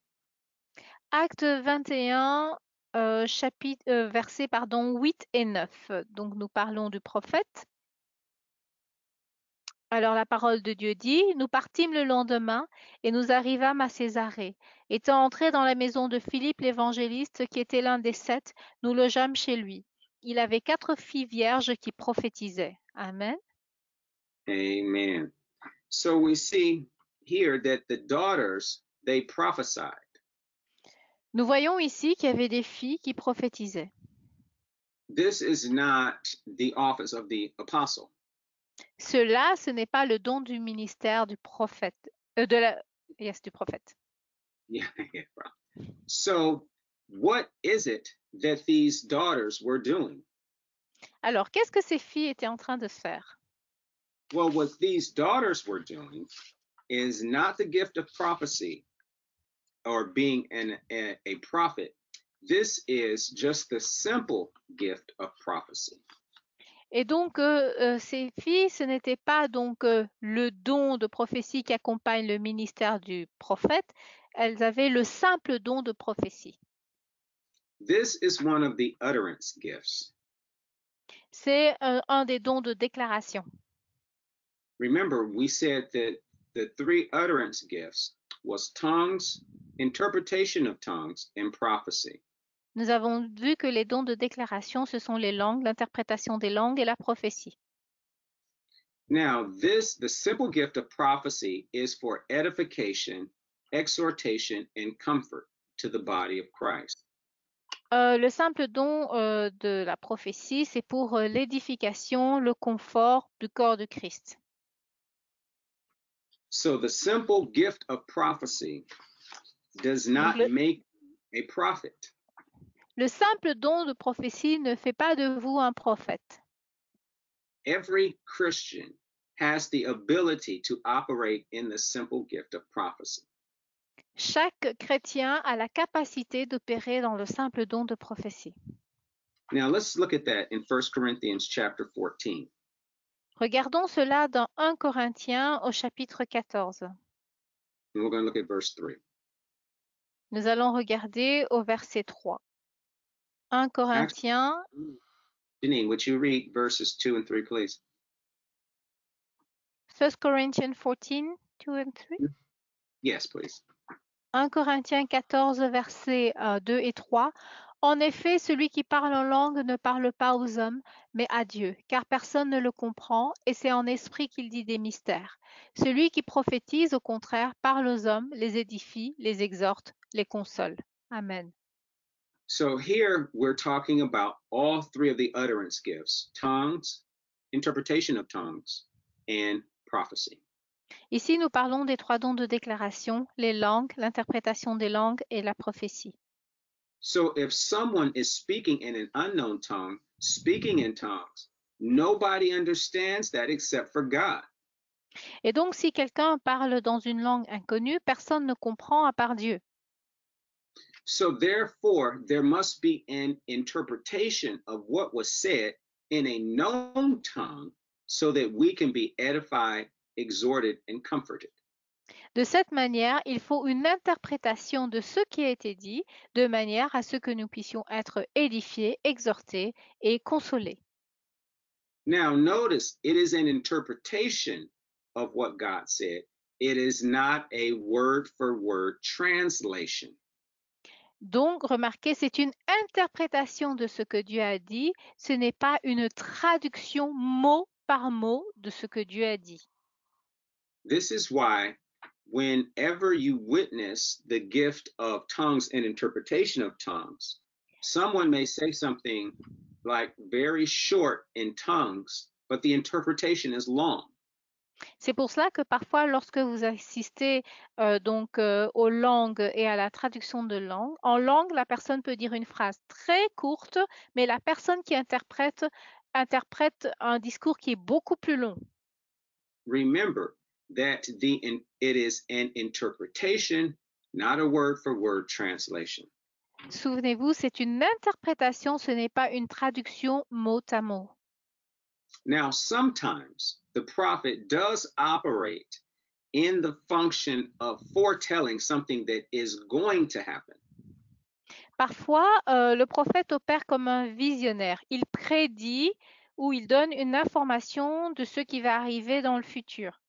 Acte 21, versets 8 et 9. Donc nous parlons du prophète. Alors la parole de Dieu dit, nous partîmes le lendemain et nous arrivâmes à Césarée. Étant entrés dans la maison de Philippe l'évangéliste, qui était l'un des 7, nous logeâmes chez lui. Il avait 4 filles vierges qui prophétisaient. Amen. Amen. So we see here that the daughters, they prophesied. Nous voyons ici qu'il y avait des filles qui prophétisaient. This is not the office of the apostle. Cela, ce n'est pas le don du ministère du prophète. Du prophète. Yeah. So what is it that these daughters were doing? Alors, qu'est-ce que ces filles étaient en train de faire? Well, what these daughters were doing is not the gift of prophecy or being a prophet. This is just the simple gift of prophecy. Et donc, ces filles, ce n'était pas donc le don de prophétie qui accompagne le ministère du prophète, elles avaient le simple don de prophétie. This is one of the utterance gifts. C'est un des dons de déclaration. Remember, we said that the 3 utterance gifts was tongues, interpretation of tongues, and prophecy. Nous avons vu que les dons de déclaration, ce sont les langues, l'interprétation des langues et la prophétie. Now, the simple gift of prophecy is for edification, exhortation, and comfort to the body of Christ. Le simple don de la prophétie, c'est pour l'édification, le confort du corps de Christ. So the simple gift of prophecy does not make a prophet. Le simple don de prophétie ne fait pas de vous un prophète. Every Christian has the ability to operate in the simple gift of prophecy. Chaque chrétien a la capacité d'opérer dans le simple don de prophétie. Now let's look at that in 1 Corinthians chapter 14. Regardons cela dans 1 Corinthiens au chapitre 14. And we're going to look at verse 3. Nous allons regarder au verset 3. 1 Corinthiens. Janine, would you read verses 2 and 3, please? 1 Corinthians 14, 2 and 3? Yes, please. 1 Corinthiens 14, versets 2 et 3. En effet, celui qui parle en langue ne parle pas aux hommes, mais à Dieu, car personne ne le comprend, et c'est en esprit qu'il dit des mystères. Celui qui prophétise, au contraire, parle aux hommes, les édifie, les exhorte, les console. Amen. So here we're talking about all 3 of the utterance gifts: tongues, interpretation of tongues, and prophecy. Ici, nous parlons des 3 dons de déclaration, les langues, l'interprétation des langues et la prophétie. So if someone is speaking in an unknown tongue, speaking in tongues, nobody understands that except for God. Et donc, si quelqu'un parle dans une langue inconnue, personne ne comprend à part Dieu. So therefore, there must be an interpretation of what was said in a known tongue so that we can be edified, exhorted, and comforted. De cette manière, il faut une interprétation de ce qui a été dit, de manière à ce que nous puissions être édifiés, exhortés et consolés. Now, notice it is an interpretation of what God said. It is not a word-for-word translation. Donc, remarquez, c'est une interprétation de ce que Dieu a dit, ce n'est pas une traduction mot par mot de ce que Dieu a dit. This is why whenever you witness the gift of tongues and interpretation of tongues, someone may say something like very short in tongues, but the interpretation is long. C'est pour cela que parfois, lorsque vous assistez aux langues et à la traduction de langue, en langue, la personne peut dire une phrase très courte, mais la personne qui interprète un discours qui est beaucoup plus long. Remember that it is an interpretation, not a word-for-word translation. Souvenez-vous, c'est une interprétation, ce n'est pas une traduction mot à mot. Now, sometimes the prophet does operate in the function of foretelling something that is going to happen. Parfois, le prophète opère comme un visionnaire. Il prédit ou il donne une information de ce qui va arriver dans le futur.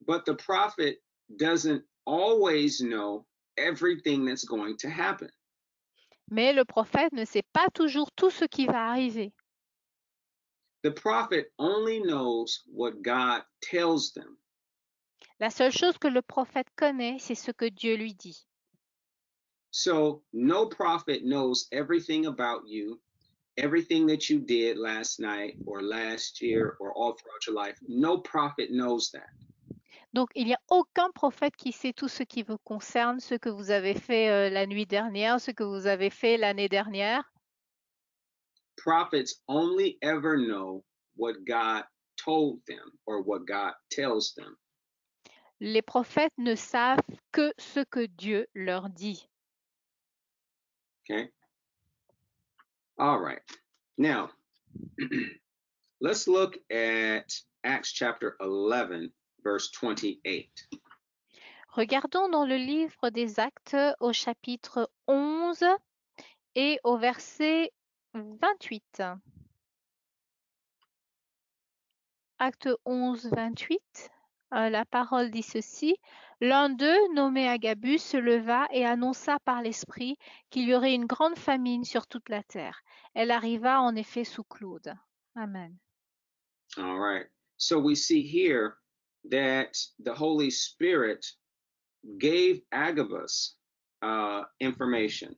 But the prophet doesn't always know everything that's going to happen. Mais le prophète ne sait pas toujours tout ce qui va arriver. The prophet only knows what God tells them. La seule chose que le prophète connaît, c'est ce que Dieu lui dit. So no prophet knows everything about you, everything that you did last night or last year or all throughout your life. No prophet knows that. Donc, il n'y a aucun prophète qui sait tout ce qui vous concerne, ce que vous avez fait la nuit dernière, ce que vous avez fait l'année dernière. Prophets only ever know what God told them or what God tells them. Les prophètes ne savent que ce que Dieu leur dit. Okay. All right. Now, let's look at Acts chapter 11, verse 28. Regardons dans le livre des Actes au chapitre 11 et au verset 28. Acte 11, 28. La parole dit ceci. L'un d'eux, nommé Agabus, se leva et annonça par l'Esprit qu'il y aurait une grande famine sur toute la terre. Elle arriva en effet sous Claude. Amen. All right. So we see here that the Holy Spirit gave Agabus information.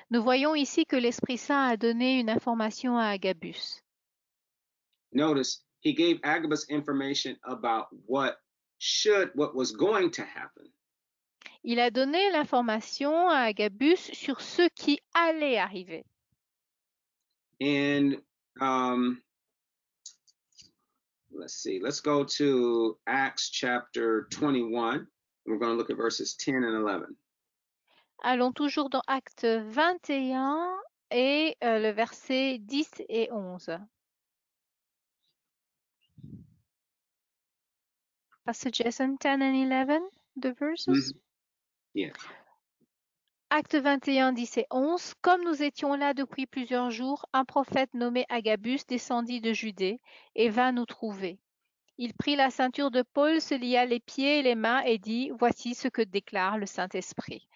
Nous voyons ici que l'Esprit Saint a donné une information à Agabus. Notice he gave Agabus information about what was going to happen. Il a donné l'information à Agabus sur ce qui allait arriver. And let's see, let's go to Acts chapter 21. We're going to look at verses 10 and 11. Allons toujours dans Acte 21 et le verset 10 et 11. Pastor Jason, 10 and 11, the verses? Mm-hmm. Yeah. Acte 21, 10 et 11. Comme nous étions là depuis plusieurs jours, un prophète nommé Agabus descendit de Judée et vint nous trouver. Il prit la ceinture de Paul, se lia les pieds et les mains et dit, « Voici ce que déclare le Saint-Esprit.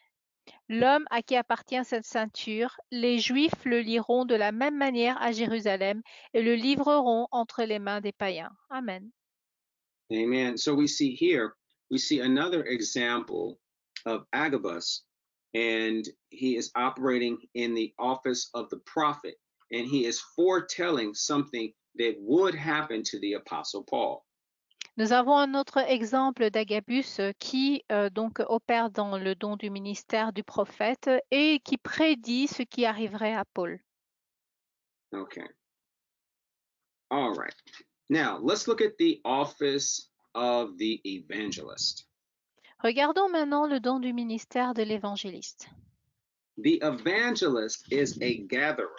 L'homme à qui appartient cette ceinture, les Juifs le liront de la même manière à Jérusalem et le livreront entre les mains des païens. » Amen. Amen. So we see another example of Agabus, and he is operating in the office of the prophet, and he is foretelling something that would happen to the apostle Paul. Nous avons un autre exemple d'Agabus qui donc opère dans le don du ministère du prophète et qui prédit ce qui arriverait à Paul. Okay. All right. Now, let's look at the office of the evangelist. Regardons maintenant le don du ministère de l'évangéliste. The evangelist is a gatherer.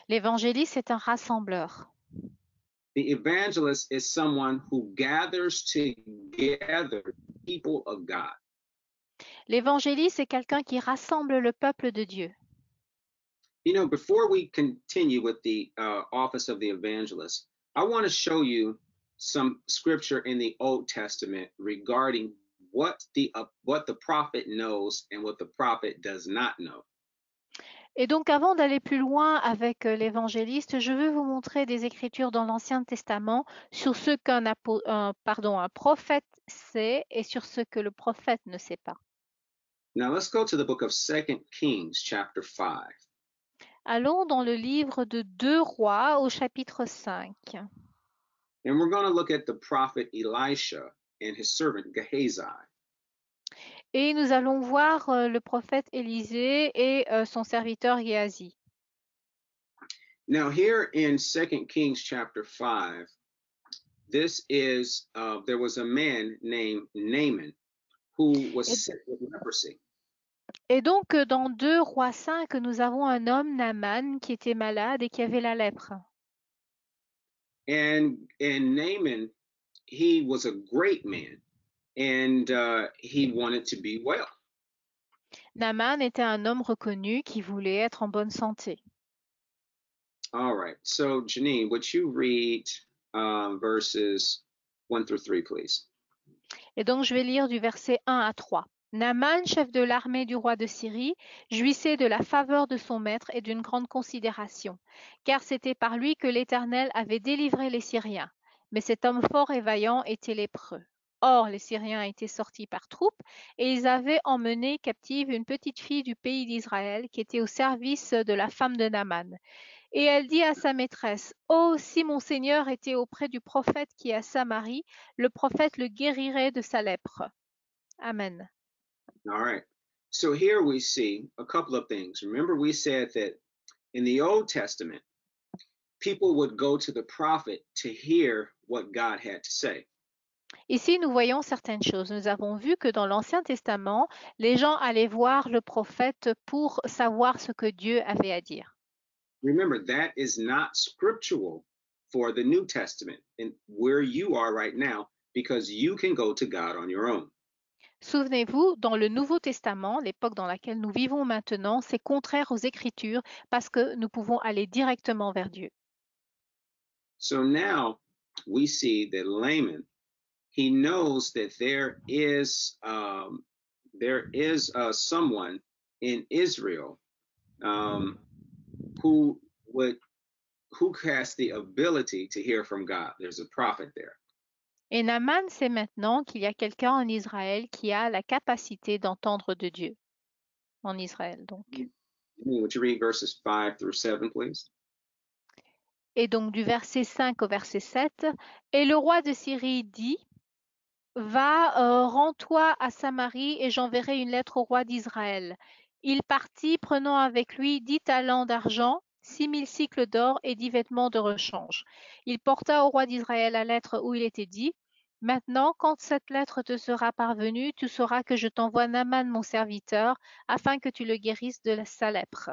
L'évangéliste est un rassembleur. The evangelist is someone who gathers together people of God. L'évangéliste est quelqu'un qui rassemble le peuple de Dieu. You know, before we continue with the office of the evangelist, I want to show you some scripture in the Old Testament regarding what the prophet knows and what the prophet does not know. Et donc, avant d'aller plus loin avec l'évangéliste, je veux vous montrer des écritures dans l'Ancien Testament sur ce qu'un prophète sait et sur ce que le prophète ne sait pas. Now let's go to the book of 2 Kings, chapter 5. Allons dans le livre de 2 Rois au chapitre 5. And we're going to look at the prophet Elisha and his servant Gehazi. Et nous allons voir le prophète Élisée et son serviteur Géasi. Now, here in 2 Kings chapter 5, there was a man named Naaman who was Et, sick with leprosy. et donc, dans 2 Rois 5, nous avons un homme, Naaman, qui était malade et qui avait la lèpre. And Naaman, he was a great man, and he wanted to be well. Naaman était un homme reconnu qui voulait être en bonne santé. All right. So, Janine, would you read verses 1 through 3, please? Et donc, je vais lire du verset 1 à 3. Naaman, chef de l'armée du roi de Syrie, jouissait de la faveur de son maître et d'une grande considération, car c'était par lui que l'Éternel avait délivré les Syriens. Mais cet homme fort et vaillant était lépreux. Or, les Syriens étaient sortis par troupes, et ils avaient emmené captive une petite fille du pays d'Israël qui était au service de la femme de Naaman. Et elle dit à sa maîtresse, « Oh, si mon Seigneur était auprès du prophète qui est à Samarie, le prophète le guérirait de sa lèpre. » Amen. All right. So here we see a couple of things. Remember, we said that in the Old Testament, people would go to the prophet to hear what God had to say. Ici, nous voyons certaines choses. Nous avons vu que dans l'Ancien Testament, les gens allaient voir le prophète pour savoir ce que Dieu avait à dire. Remember, that is not scriptural for the New Testament and where you are right now, because you can go to God on your own. Souvenez-vous, dans le Nouveau Testament, l'époque dans laquelle nous vivons maintenant, c'est contraire aux Écritures parce que nous pouvons aller directement vers Dieu. So now we see that Laman, he knows that there is someone in Israel who has the ability to hear from God. There's a prophet there. Et Naaman sait maintenant qu'il y a quelqu'un en Israël qui a la capacité d'entendre de Dieu. En Israël, donc. Would you read verses 5 through 7, please? Et donc du verset 5 au verset 7, « Et le roi de Syrie dit, Va, rends-toi à Samarie et j'enverrai une lettre au roi d'Israël. Il partit, prenant avec lui 10 talents d'argent, 6000 cycles d'or et 10 vêtements de rechange. Il porta au roi d'Israël la lettre où il était dit, Maintenant, quand cette lettre te sera parvenue, tu sauras que je t'envoie Naaman mon serviteur, afin que tu le guérisses de sa lèpre.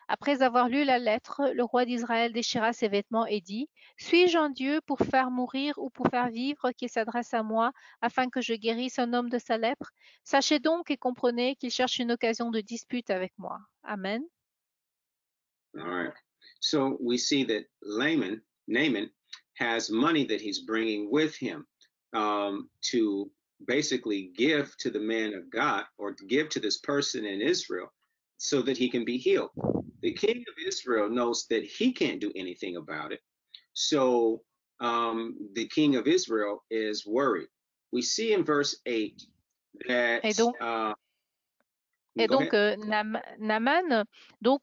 Après avoir lu la lettre, le roi d'Israël déchira ses vêtements et dit, Suis-je un Dieu pour faire mourir ou pour faire vivre qui s'adresse à moi afin que je guérisse un homme de sa lèpre? Sachez donc et comprenez qu'il cherche une occasion de dispute avec moi. Amen. All right. So we see that Naaman, has money that he's bringing with him to basically give to the man of God or to give to this person in Israel so that he can be healed. The king of Israel knows that he can't do anything about it. So the king of Israel is worried. We see in verse 8 that. Et donc, Naaman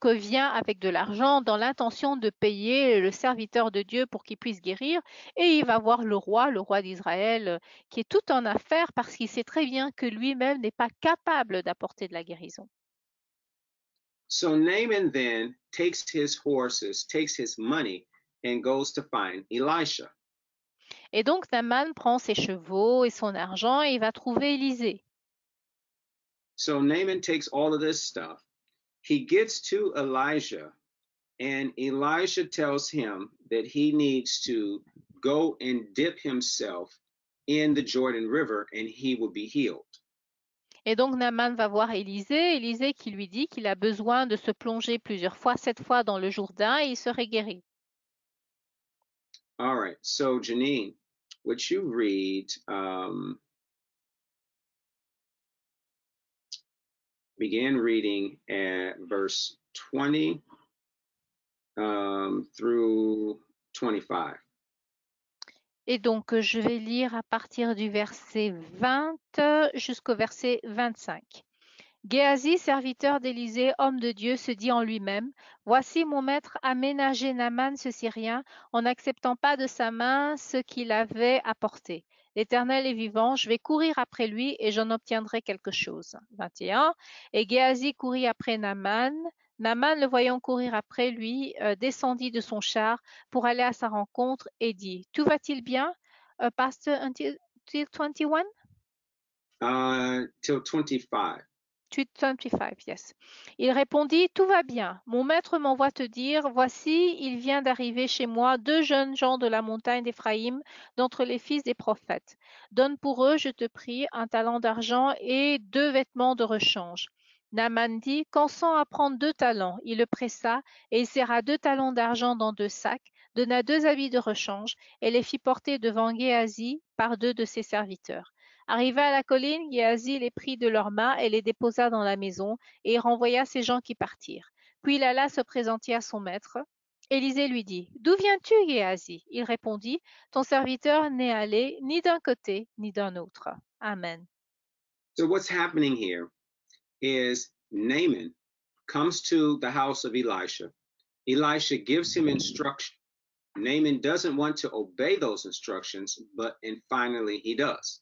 vient avec de l'argent dans l'intention de payer le serviteur de Dieu pour qu'il puisse guérir. Et il va voir le roi d'Israël, qui est tout en affaire parce qu'il sait très bien que lui-même n'est pas capable d'apporter de la guérison. So Naaman then takes his horses, takes his money, and goes to find Elisha. Et donc, Naaman prend ses chevaux et son argent et il va trouver Élisée. So Naaman takes all of this stuff. He gets to Elijah, and Elisha tells him that he needs to go and dip himself in the Jordan River and he will be healed. Et donc Naaman va voir Élisée qui lui dit qu'il a besoin de se plonger plusieurs fois, 7 fois dans le Jourdain et il serait guéri. All right, so Janine, would you read begin reading at verse 20 through 25. Et donc, je vais lire à partir du verset 20 jusqu'au verset 25. Géasi, serviteur d'Élisée, homme de Dieu, se dit en lui-même, « Voici mon maître a ménagé Naaman ce Syrien en n'acceptant pas de sa main ce qu'il avait apporté. L'Éternel est vivant, je vais courir après lui et j'en obtiendrai quelque chose. » 21. Et Géasi courut après Naaman. Naaman, le voyant courir après lui, descendit de son char pour aller à sa rencontre et dit, « Tout va-t-il bien, Pastor, until 21? Till 25. 25, yes. Il répondit, tout va bien. Mon maître m'envoie te dire, voici, il vient d'arriver chez moi 2 jeunes gens de la montagne d'Éphraïm, d'entre les fils des prophètes. Donne pour eux, je te prie, un talent d'argent et 2 vêtements de rechange. Naaman dit, consens à prendre 2 talents. Il le pressa, et il serra 2 talents d'argent dans 2 sacs, donna 2 habits de rechange, et les fit porter devant Géasi par 2 de ses serviteurs. Arrivé à la colline, Géasi les prit de leurs mains et les déposa dans la maison, et il renvoya ces gens qui partirent. Puis il alla se présenter à son maître. Élisée lui dit, « D'où viens-tu, Géasi ?» Il répondit, « Ton serviteur n'est allé ni d'un côté ni d'un autre. » Amen. So what's happening here is Naaman comes to the house of Elisha. Elisha gives him instruction. Naaman doesn't want to obey those instructions, and finally he does.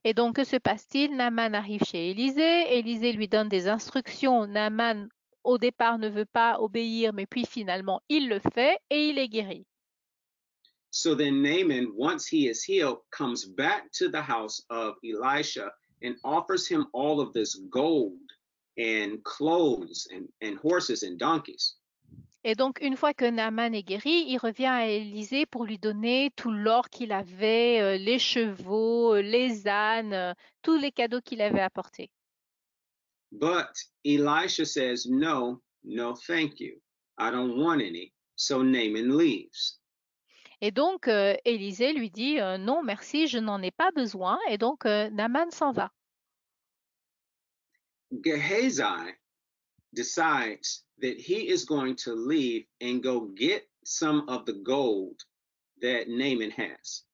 Et donc, que se passe-t-il? Naaman arrive chez Élisée. Élisée lui donne des instructions. Naaman, au départ, ne veut pas obéir, mais puis finalement, il le fait et il est guéri. So then Naaman, once he is healed, comes back to the house of Elisha and offers him all of this gold and clothes and horses and donkeys. Et donc, une fois que Naaman est guéri, il revient à Élisée pour lui donner tout l'or qu'il avait, les chevaux, les ânes, tous les cadeaux qu'il avait apportés. But Elisha says, no, no, thank you. I don't want any. So Naaman leaves. Et donc, Élisée lui dit, non, merci, je n'en ai pas besoin. Et donc, Naaman s'en va. Gehazi decides that he is going to leave and go get some of the gold that Naaman has.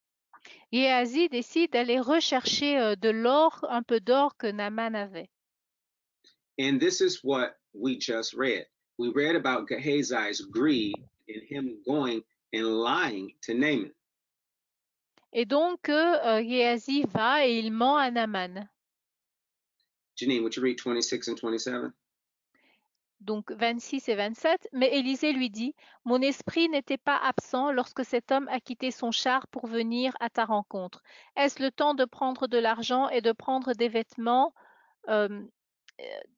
Géasi décide d'aller rechercher de l'or, un peu d'or que Naaman avait. And this is what we just read. We read about Gehazi's greed and him going and lying to Naaman. Et donc, Géasi va et il ment à Naaman. Janine, would you read 26 and 27? Donc 26 et 27, mais Élisée lui dit, « Mon esprit n'était pas absent lorsque cet homme a quitté son char pour venir à ta rencontre. Est-ce le temps de prendre de l'argent et de prendre des vêtements,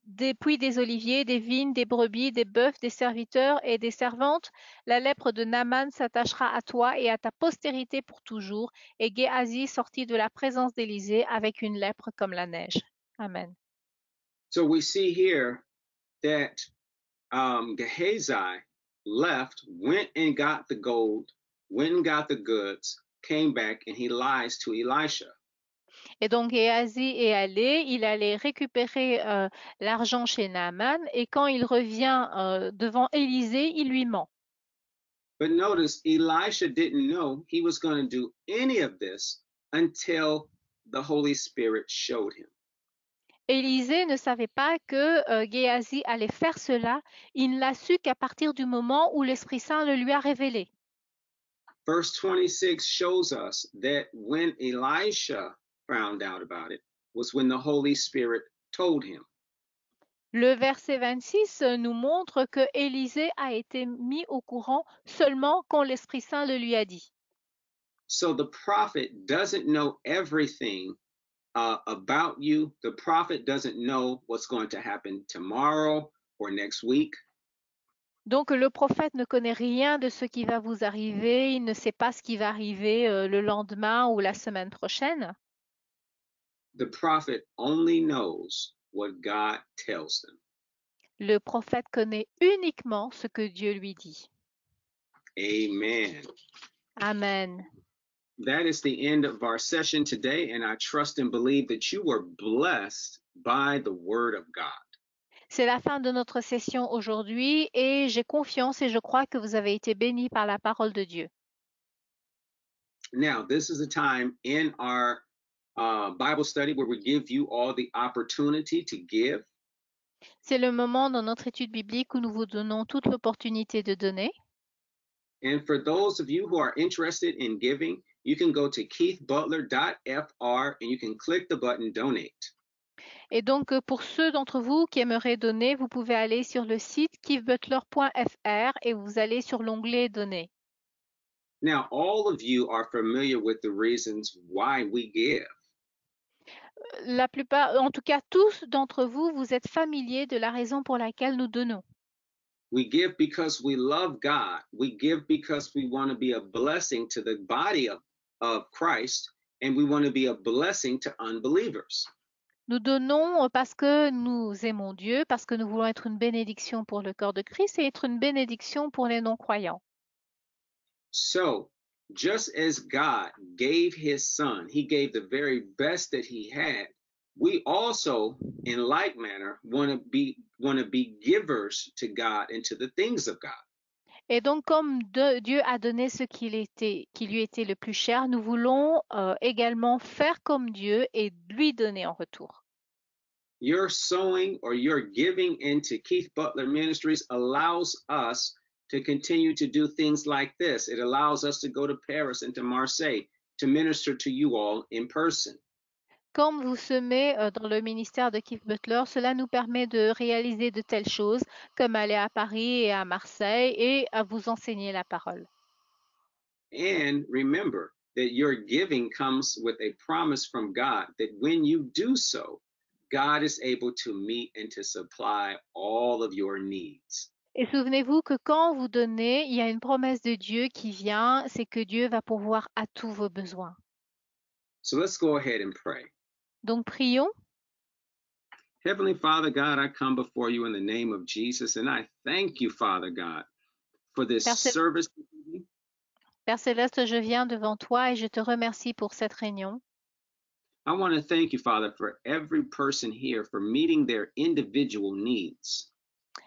des puits, des oliviers, des vignes, des brebis, des bœufs, des serviteurs et des servantes? La lèpre de Naaman s'attachera à toi et à ta postérité pour toujours. » Et Géasi sortit de la présence d'Élisée avec une lèpre comme la neige. Amen. So we see here that Gehazi left, went and got the gold, went and got the goods, came back, and he lies to Elisha. Et donc Géasi est allé, il allait récupérer l'argent chez Naaman et quand il revient devant Élisée, il lui ment. But notice, Elisha didn't know he was going to do any of this until the Holy Spirit showed him. Élisée ne savait pas que Géasi allait faire cela. Il ne l'a su qu'à partir du moment où l'Esprit Saint le lui a révélé. Verse 26 shows us that when Elisha found out about it was when the Holy Spirit told him. Le verset 26 nous montre que Élisée a été mis au courant seulement quand l'Esprit Saint le lui a dit. So the prophet doesn't know everything about you. The prophet doesn't know what's going to happen tomorrow or next week. Donc le prophète ne connaît rien de ce qui va vous arriver, il ne sait pas ce qui va arriver le lendemain ou la semaine prochaine. The prophet only knows what God tells them. Le prophète connaît uniquement ce que Dieu lui dit. Amen. Amen. That is the end of our session today, and I trust and believe that you were blessed by the word of God. C'est la fin de notre session aujourd'hui et j'ai confiance et je crois que vous avez été bénis par la parole de Dieu. Now, this is a time in our Bible study where we give you all the opportunity to give. C'est le moment dans notre étude biblique où nous vous donnons toute l'opportunité de donner. And for those of you who are interested in giving, you can go to keithbutler.fr and you can click the button donate. Et donc, pour ceux d'entre vous qui aimeraient donner, vous pouvez aller sur le site keithbutler.fr et vous allez sur l'onglet Donner. Now, all of you are familiar with the reasons why we give. La plupart, en tout cas tous d'entre vous, vous êtes familiers de la raison pour laquelle nous donnons. We give because we love God. We give because we want to be a blessing to the body of Christ, and we want to be a blessing to unbelievers. Nous donnons parce que nous aimons Dieu, parce que nous voulons être une bénédiction pour le corps de Christ et être une bénédiction pour les non-croyants. So, just as God gave his son, he gave the very best that he had. We also, in like manner, want to be givers to God and to the things of God. Et donc, comme Dieu a donné ce qui lui était le plus cher, nous voulons également faire comme Dieu et lui donner en retour. Your sowing or your giving into Keith Butler Ministries allows us to continue to do things like this. It allows us to go to Paris and to Marseille to minister to you all in person. Comme vous semez dans le ministère de Keith Butler, cela nous permet de réaliser de telles choses comme aller à Paris et à Marseille et à vous enseigner la parole. And remember that your giving comes with a promise from God that when you do so, God is able to meet and to supply all of your needs. Et souvenez-vous que quand vous donnez, il y a une promesse de Dieu qui vient, c'est que Dieu va pourvoir à tous vos besoins. So let's go ahead and pray. Donc prions. Heavenly Father God, I come before you in the name of Jesus, and I thank you, Father God, for this service. Père Céleste, je viens devant toi et je te remercie pour cette réunion. I want to thank you, Father, for every person here for meeting their individual needs.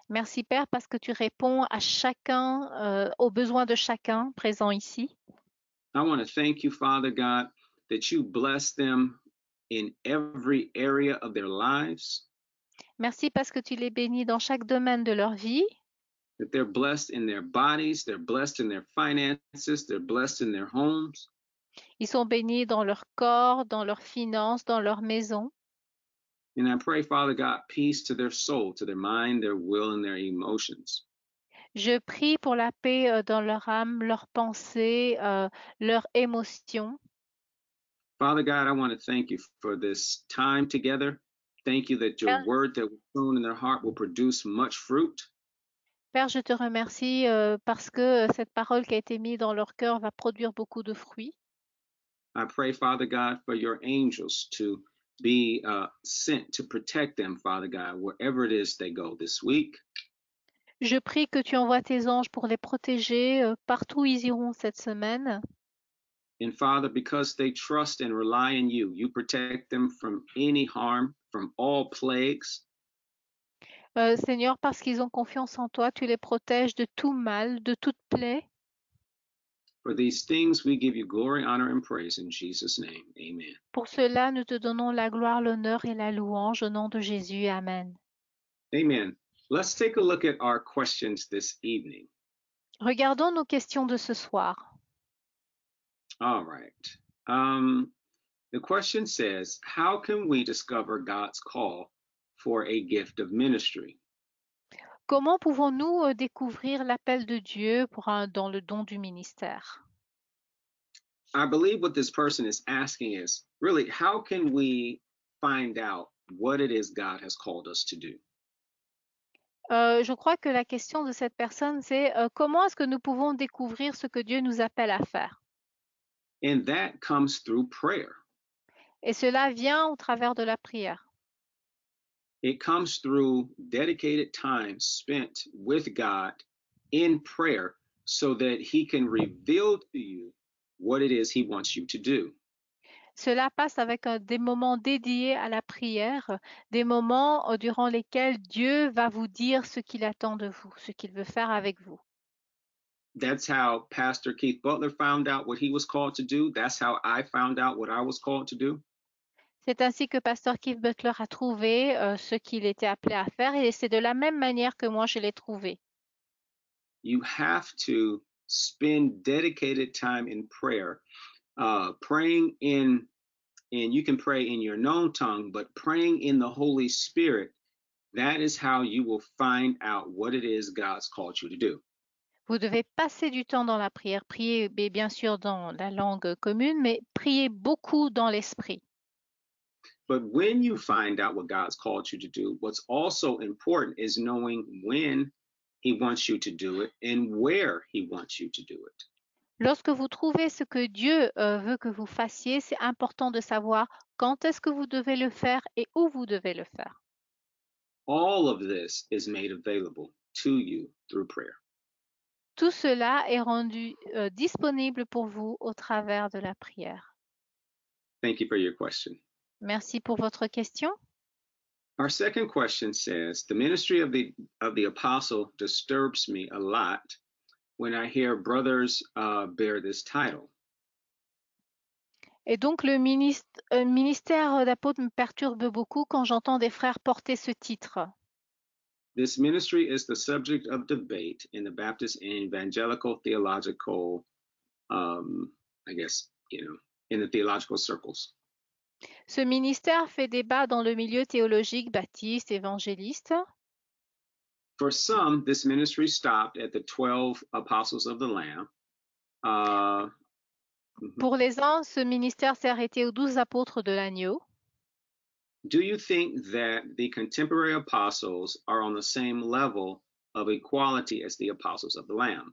Merci Père parce que tu réponds à chacun, aux besoins de chacun présent ici. I want to thank you, Father God, that you bless them in every area of their lives. Merci parce que tu les bénis dans chaque domaine de leur vie. That they're blessed in their bodies, they're blessed in their finances, they're blessed in their homes. Ils sont bénis dans leur corps, dans leurs finances, dans leur maison. And I pray, Father God, peace to their soul, to their mind, their will, and their emotions. Je prie pour la paix dans leur âme, leurs pensées, leurs émotions. Father God, I want to thank you for this time together. Thank you that your word that was sown in their heart will produce much fruit. Père, je te remercie parce que cette parole qui a été mise dans leur cœur va produire beaucoup de fruits. I pray, Father God, for your angels to be sent to protect them, Father God, wherever it is they go this week. Je prie que tu envoies tes anges pour les protéger partout où ils iront cette semaine. And Father, because they trust and rely on you, you protect them from any harm, from all plagues. Seigneur, parce qu'ils ont confiance en toi, tu les protèges de tout mal, de toute plaie. For these things we give you glory, honor, and praise in Jesus' name. Amen. Pour cela, nous te donnons la gloire, l'honneur et la louange au nom de Jésus. Amen. Amen. Let's take a look at our questions this evening. Regardons nos questions de ce soir. All right. The question says, how can we discover God's call for a gift of ministry? Comment pouvons-nous découvrir l'appel de Dieu dans le don du ministère? I believe what this person is asking is really, how can we find out what it is God has called us to do? Je crois que la question de cette personne, c'est comment est-ce que nous pouvons découvrir ce que Dieu nous appelle à faire? And that comes through prayer. Et cela vient au travers de la prière. It comes through dedicated time spent with God in prayer so that he can reveal to you what it is he wants you to do. Cela passe avec des moments dédiés à la prière, des moments durant lesquels Dieu va vous dire ce qu'il attend de vous, ce qu'il veut faire avec vous. That's how Pastor Keith Butler found out what he was called to do. That's how I found out what I was called to do. C'est ainsi que Pasteur Keith Butler a trouvé ce qu'il était appelé à faire et c'est de la même manière que moi je l'ai trouvé. You have to spend dedicated time in prayer, praying and you can pray in your known tongue, but praying in the Holy Spirit, that is how you will find out what it is God's called you to do. Vous devez passer du temps dans la prière, prier bien sûr dans la langue commune, mais prier beaucoup dans l'esprit. But when you find out what God's called you to do, what's also important is knowing when He wants you to do it and where He wants you to do it. Lorsque vous trouvez ce que Dieu veut que vous fassiez, c'est important de savoir quand est-ce que vous devez le faire et où vous devez le faire. All of this is made available to you through prayer. Tout cela est rendu disponible pour vous au travers de la prière. Thank you for your question. Merci pour votre question. Our second question says, the ministry of the apostle disturbs me a lot when I hear brothers bear this title. Et donc le ministère d'apôtre me perturbe beaucoup quand j'entends des frères porter ce titre. This ministry is the subject of debate in the Baptist and evangelical theological, I guess, in the theological circles. Ce ministère fait débat dans le milieu théologique baptiste, évangéliste. For some, this ministry stopped at the 12 apostles of the Lamb. Pour les uns, ce ministère s'est arrêté aux 12 apôtres de l'agneau. Do you think that the contemporary apostles are on the same level of equality as the apostles of the Lamb?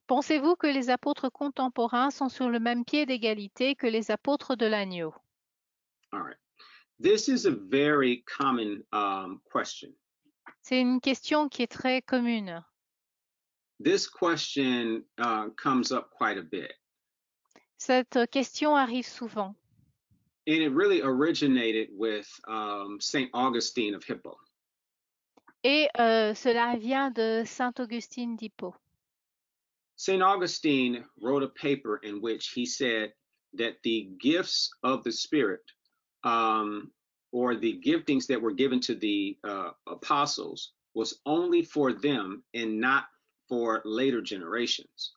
Pensez-vous que les apôtres contemporains sont sur le même pied d'égalité que les apôtres de l'agneau? All right. This is a very common question. C'est une question qui est très commune. This question comes up quite a bit. Cette question arrive souvent. And it really originated with St. Augustine of Hippo. Et cela vient de Saint Augustine d'Hippo. St. Augustine wrote a paper in which he said that the gifts of the Spirit, or the giftings that were given to the apostles, was only for them and not for later generations.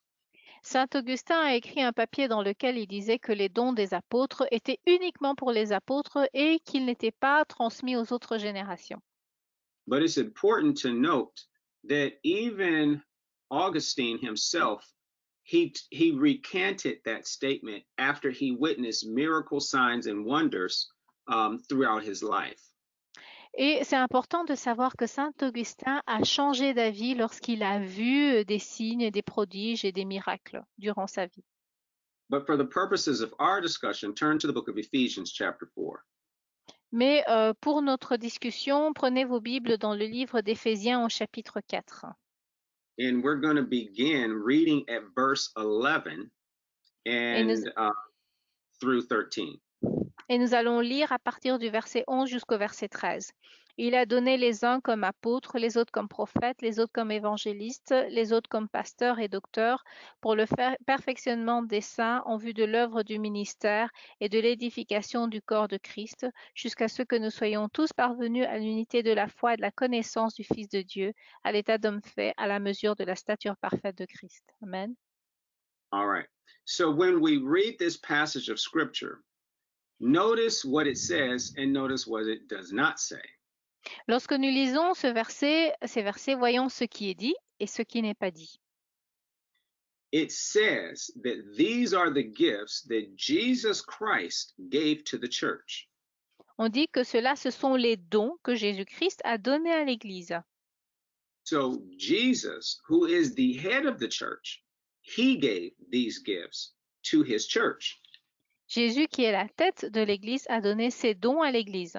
Saint Augustin a écrit un papier dans lequel il disait que les dons des apôtres étaient uniquement pour les apôtres et qu'ils n'étaient pas transmis aux autres générations. But it's important to note that even Augustine himself, he recanted that statement after he witnessed miracle signs and wonders throughout his life. Et c'est important de savoir que Saint Augustin a changé d'avis lorsqu'il a vu des signes, des prodiges et des miracles durant sa vie. But for the purposes of our discussion, turn to the book of Ephesians chapter 4. Mais pour notre discussion, prenez vos Bibles dans le livre d'Éphésiens au chapitre 4. And we're going to begin reading at verse 11 and through 13. Et nous allons lire à partir du verset 11 jusqu'au verset 13. Il a donné les uns comme apôtres, les autres comme prophètes, les autres comme évangélistes, les autres comme pasteurs et docteurs, pour le perfectionnement des saints en vue de l'œuvre du ministère et de l'édification du corps de Christ, jusqu'à ce que nous soyons tous parvenus à l'unité de la foi et de la connaissance du Fils de Dieu, à l'état d'homme fait, à la mesure de la stature parfaite de Christ. Amen. All right. So when we read this passage of scripture, notice what it says and notice what it does not say. Lorsque nous lisons ces versets, voyons ce qui est dit et ce qui n'est pas dit. It says that these are the gifts that Jesus Christ gave to the church. On dit que cela, ce sont les dons que Jésus-Christ a donnés à l'Église. So Jesus, who is the head of the church, he gave these gifts to his church. Jésus, qui est la tête de l'Église, a donné ses dons à l'Église.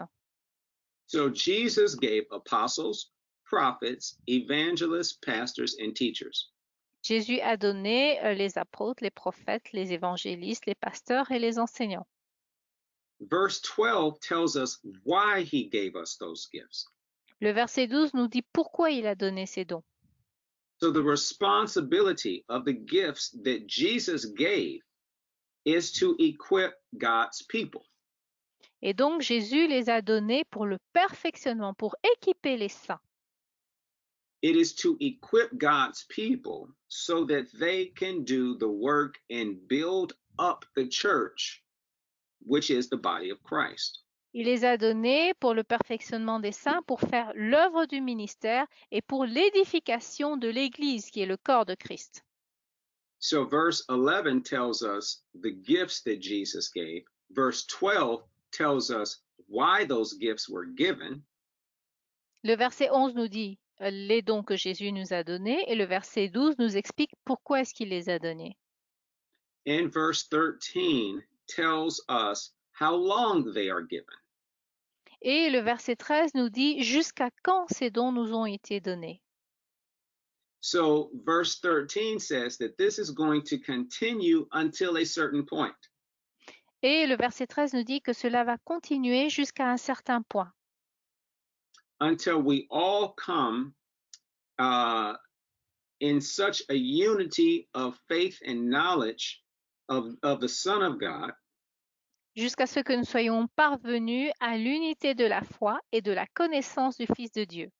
So Jesus gave apostles, prophets, evangelists, pastors, and teachers. Jésus a donné les apôtres, les prophètes, les évangélistes, les pasteurs et les enseignants. Verse 12 tells us why he gave us those gifts. Le verset 12 nous dit pourquoi il a donné ces dons. So the responsibility of the gifts that Jesus gave is to equip God's people. Et donc Jésus les a donnés pour le perfectionnement, pour équiper les saints. It is to equip God's people so that they can do the work and build up the church, which is the body of Christ. Il les a donnés pour le perfectionnement des saints, pour faire l'œuvre du ministère et pour l'édification de l'Église, qui est le corps de Christ. So verse 11 tells us the gifts that Jesus gave. Verse 12 tells us why those gifts were given. Le verset 11 nous dit les dons que Jésus nous a donnés et le verset 12 nous explique pourquoi est-ce qu'il les a donnés. And verse 13 tells us how long they are given. Et le verset 13 nous dit jusqu'à quand ces dons nous ont été donnés. So verse 13 says that this is going to continue until a certain point. Et le verset 13 nous dit que cela va continuer jusqu'à un certain point. Until we all come in such a unity of faith and knowledge of the Son of God. Jusqu'à ce que nous soyons parvenus à l'unité de la foi et de la connaissance du Fils de Dieu.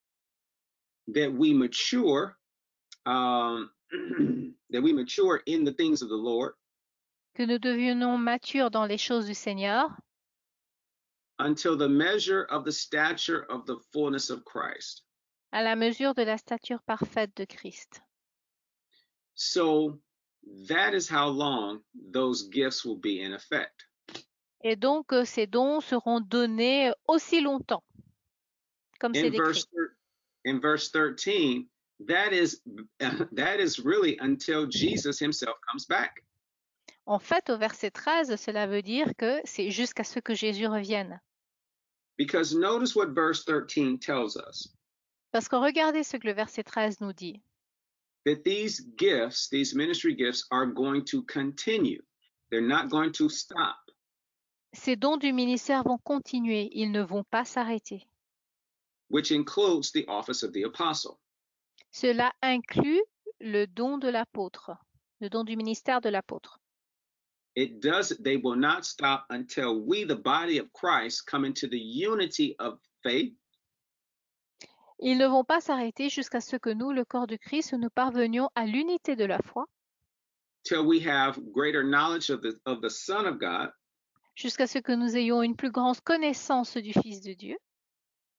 That we mature, that we mature in the things of the Lord. Que nous devions matures dans les choses du Seigneur. Until the measure of the stature of the fullness of Christ. À la mesure de la stature parfaite de Christ. So that is how long those gifts will be in effect. Et donc ces dons seront donnés aussi longtemps, comme c'est décrit. In verse 13, that is really until Jesus himself comes back. En fait, au verset 13, cela veut dire que c'est jusqu'à ce que Jésus revienne. Because notice what verse 13 tells us. Parce que regardez ce que le verset 13 nous dit. That these gifts, these ministry gifts, are going to continue. They're not going to stop. Ces dons du ministère vont continuer, ils ne vont pas s'arrêter. Which includes the office of the apostle. Cela inclut le don de l'apôtre, le don du ministère de l'apôtre. They will not stop until we, the body of Christ, come into the unity of faith. Ils ne vont pas s'arrêter jusqu'à ce que nous, le corps du Christ, nous parvenions à l'unité de la foi. Till we have greater knowledge of the Son of God. Jusqu'à ce que nous ayons une plus grande connaissance du Fils de Dieu.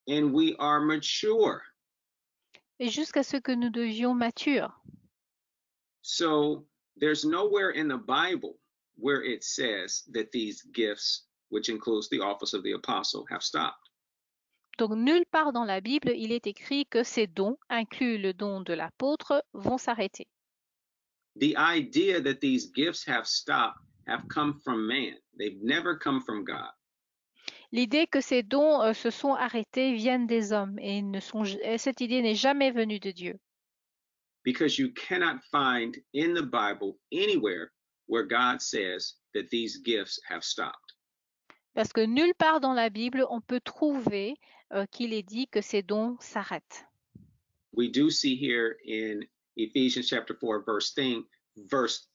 And we are mature. Et jusqu'à ce que nous devions matures. So there's nowhere in the Bible where it says that these gifts, which includes the office of the apostle, have stopped. Donc nulle part dans la Bible il est écrit que ces dons, inclus le don de l'apôtre, vont s'arrêter. The idea that these gifts have stopped have come from man. They've never come from God. L'idée que ces dons se sont arrêtés viennent des hommes et cette idée n'est jamais venue de Dieu. Because you cannot find in the Bible anywhere where God says that these gifts have stopped. Parce que nulle part dans la Bible on peut trouver qu'il est dit que ces dons s'arrêtent. We do see here in Ephesians chapter 4 verse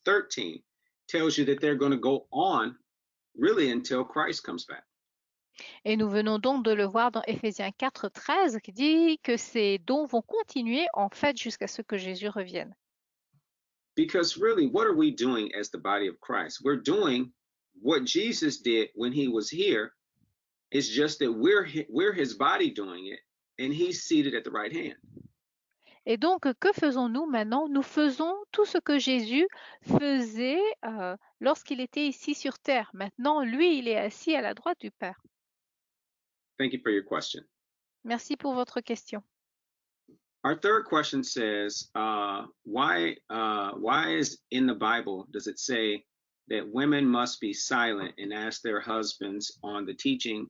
13 tells you that they're going to go on really until Christ comes back. Et nous venons donc de le voir dans Éphésiens 4:13 qui dit que ces dons vont continuer en fait jusqu'à ce que Jésus revienne. Because really, what are we doing as the body of Christ? We're doing what Jesus did when he was here. It's just that we're his body doing it and he's seated at the right hand. Et donc, que faisons-nous maintenant? Nous faisons tout ce que Jésus faisait lorsqu'il était ici sur terre. Maintenant, lui, il est assis à la droite du Père. Thank you for your question. Merci pour votre question. Our third question says, why is in the Bible does it say that women must be silent and ask their husbands on the teaching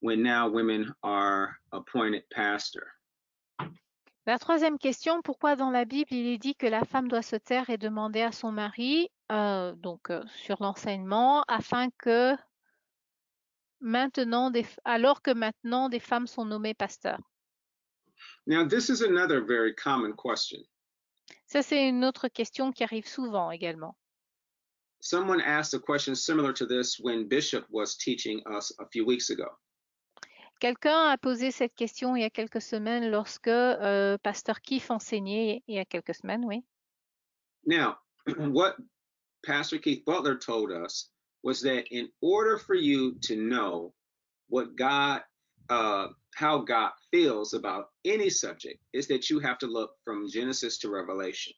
when now women are appointed pastor? La troisième question, pourquoi dans la Bible il est dit que la femme doit se taire et demander à son mari sur l'enseignement afin que alors que maintenant des femmes sont nommées pasteurs? Now, this is another very common question. Ça, c'est une autre question qui arrive souvent également. someone asked a question similar to this when Bishop was teaching us a few weeks ago. Quelqu'un a posé cette question il y a quelques semaines lorsque Pasteur Keith enseignait il y a quelques semaines, oui. Now, what Pastor Keith Butler told us was that in order for you to know what God, how God feels about any subject, is that you have to look from Genesis to Revelation.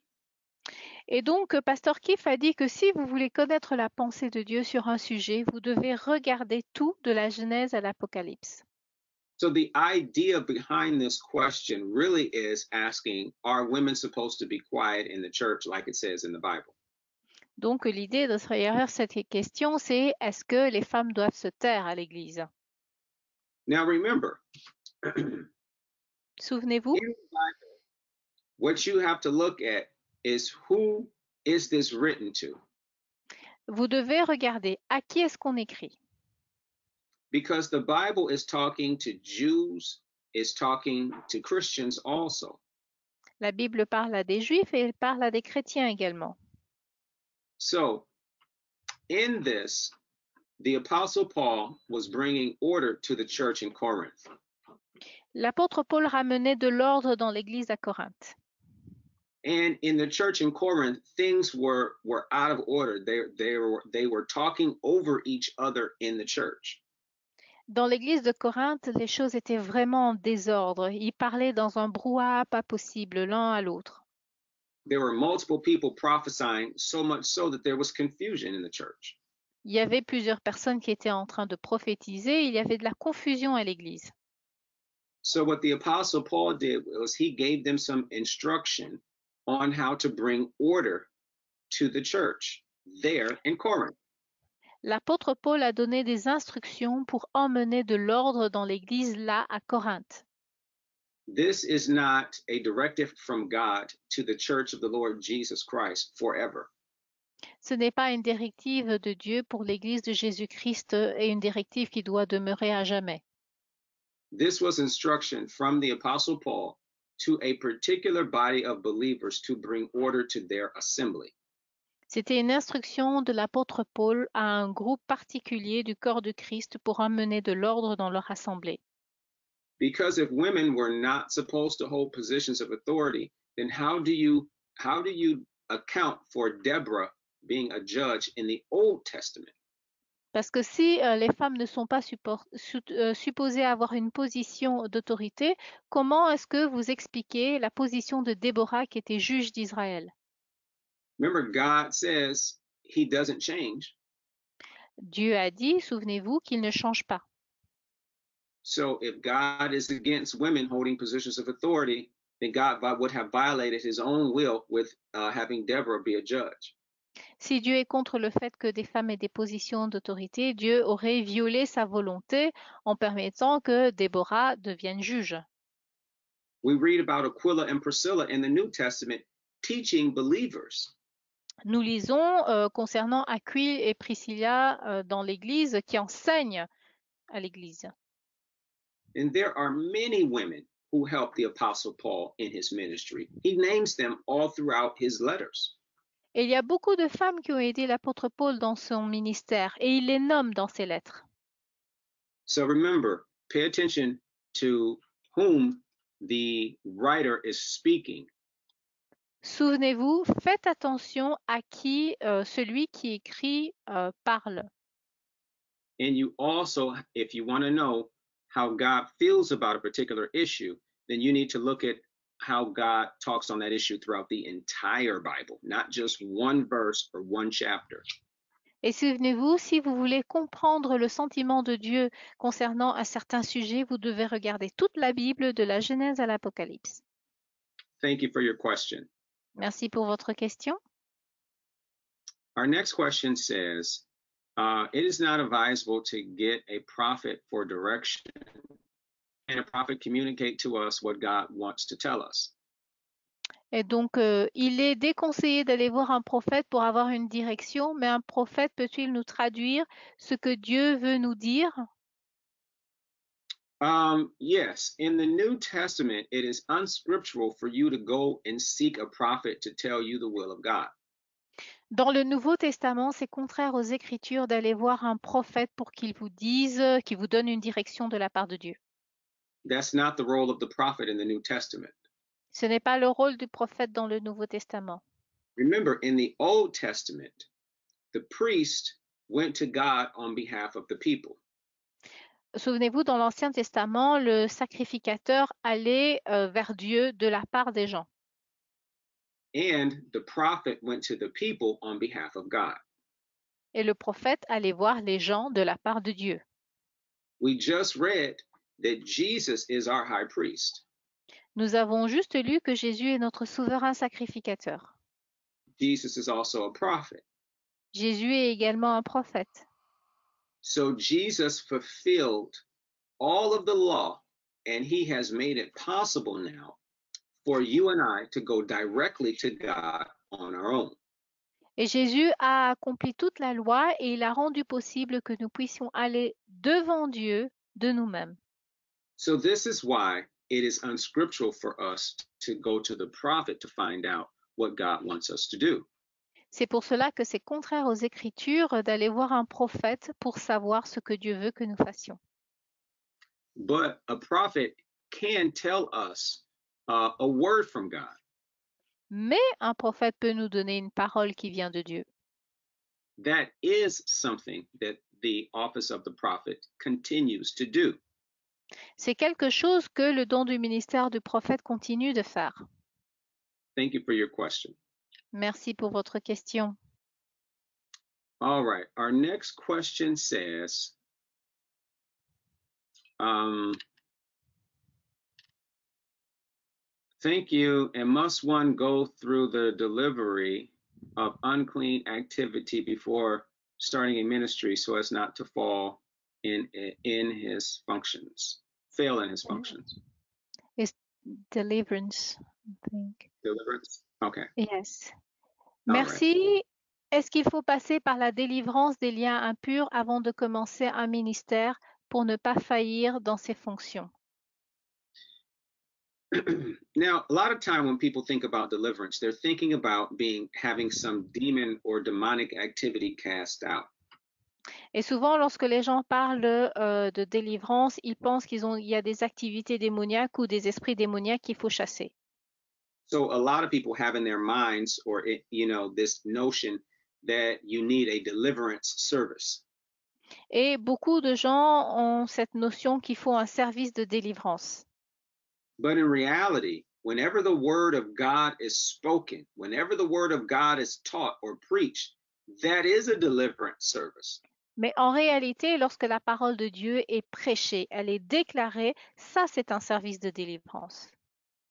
Et donc, Pasteur Keith a dit que si vous voulez connaître la pensée de Dieu sur un sujet, vous devez regarder tout de la Genèse à l'Apocalypse. So the idea behind this question really is asking, are women supposed to be quiet in the church like it says in the Bible? Donc, l'idée derrière cette question, c'est est-ce que les femmes doivent se taire à l'Église? Now remember, Souvenez-vous, in the Bible, what you have to look at is who is this written to? vous devez regarder à qui est-ce qu'on écrit. Because the Bible is talking to Jews, it's talking to Christians also. La Bible parle à des Juifs et elle parle à des chrétiens également. So, in this, the Apostle Paul was bringing order to the church in Corinth. L'apôtre Paul ramenait de l'ordre dans l'Église à Corinthe. And in the church in Corinth, things were out of order. They were talking over each other in the church. Dans l'église de Corinthe, les choses étaient vraiment en désordre. Ils parlaient dans un brouhaha pas possible l'un à l'autre. There were multiple people prophesying, so much so that there was confusion in the church. Il y avait plusieurs personnes qui étaient en train de prophétiser. Il y avait de la confusion à l'église. So what the Apostle Paul did was he gave them some instruction on how to bring order to the church there in Corinth. L'apôtre Paul a donné des instructions pour emmener de l'ordre dans l'église là à Corinthe. This is not a directive from God to the church of the Lord Jesus Christ forever. Ce n'est pas une directive de Dieu pour l'église de Jésus-Christ et une directive qui doit demeurer à jamais. This was instruction from the Apostle Paul to a particular body of believers to bring order to their assembly. C'était une instruction de l'apôtre Paul à un groupe particulier du corps de Christ pour emmener de l'ordre dans leur assemblée. Because if women were not supposed to hold positions of authority, then how do you account for Deborah being a judge in the Old Testament? Parce que si les femmes ne sont pas supposées avoir une position d'autorité, comment est-ce que vous expliquez la position de Déborah qui était juge d'Israël? Remember, God says he doesn't change. Dieu a dit, souvenez-vous, qu'il ne change pas. So if God is against women holding positions of authority, then God would have violated his own will with having Deborah be a judge. Si Dieu est contre le fait que des femmes aient des positions d'autorité, Dieu aurait violé sa volonté en permettant que Déborah devienne juge. We read about Aquila and Priscilla in the New Testament teaching believers. Nous lisons concernant Aquile et Priscilla dans l'Église qui enseignent à l'Église. And there are many women who helped the Apostle Paul in his ministry. He names them all throughout his letters. Et il y a beaucoup de femmes qui ont aidé l'apôtre Paul dans son ministère et il les nomme dans ses lettres. So remember, pay attention to whom the writer is speaking. Souvenez-vous, faites attention à qui celui qui écrit parle. And you also, if you want to know how God feels about a particular issue, then you need to look at how God talks on that issue throughout the entire Bible, not just one verse or one chapter. Et souvenez-vous, si vous voulez comprendre le sentiment de Dieu concernant un certain sujet, vous devez regarder toute la Bible de la Genèse à l'Apocalypse. Thank you for your question. Merci pour votre question. Our next question says, it is not advisable to get a prophet for direction. Can a prophet communicate to us what God wants to tell us? Et donc, il est déconseillé d'aller voir un prophète pour avoir une direction, mais un prophète peut-il nous traduire ce que Dieu veut nous dire? Yes, in the New Testament, it is unscriptural for you to go and seek a prophet to tell you the will of God. Dans le Nouveau Testament, c'est contraire aux Écritures d'aller voir un prophète pour qu'il vous dise, qu'il vous donne une direction de la part de Dieu. That's not the role of the prophet in the New Testament. Ce n'est pas le rôle du prophète dans le Nouveau Testament. Remember, in the Old Testament, the priest went to God on behalf of the people. Souvenez-vous, dans l'Ancien Testament, le sacrificateur allait vers Dieu de la part des gens. And the prophet went to the people on behalf of God. Et le prophète allait voir les gens de la part de Dieu. We just read that Jesus is our high priest. Nous avons juste lu que Jésus est notre souverain sacrificateur. Jesus is also a prophet. Jésus est également un prophète. So Jesus fulfilled all of the law, and he has made it possible now for you and I to go directly to God on our own. Et Jésus a accompli toute la loi et il a rendu possible que nous puissions aller devant Dieu de nous-mêmes. So this is why it is unscriptural for us to go to the prophet to find out what God wants us to do. C'est pour cela que c'est contraire aux Écritures d'aller voir un prophète pour savoir ce que Dieu veut que nous fassions. But a prophet can tell us a word from God. Mais un prophète peut nous donner une parole qui vient de Dieu. That is something that the office of the prophet continues to do. C'est quelque chose que le don du ministère du prophète continue de faire. Thank you for your question. Merci pour votre question. All right, our next question says, thank you, and must one go through the delivery of unclean activity before starting a ministry so as not to fall in his functions, fail in his functions? It's deliverance, I think. Deliverance? Okay. Yes. All Merci. Est-ce qu'il faut passer par la délivrance des liens impurs avant de commencer un ministère pour ne pas faillir dans ses fonctions? Now, a lot of time when people think about deliverance, they're thinking about having some demon or demonic activity cast out. Et souvent, lorsque les gens parlent de délivrance, ils pensent qu'il y a des activités démoniaques ou des esprits démoniaques qu'il faut chasser. So a lot of people have in their minds, or this notion that you need a deliverance service. Et beaucoup de gens ont cette notion qu'il faut un service de délivrance. But in reality, whenever the word of God is spoken, whenever the word of God is taught or preached, that is a deliverance service. Mais en réalité, lorsque la parole de Dieu est prêchée, elle est déclarée, ça c'est un service de délivrance.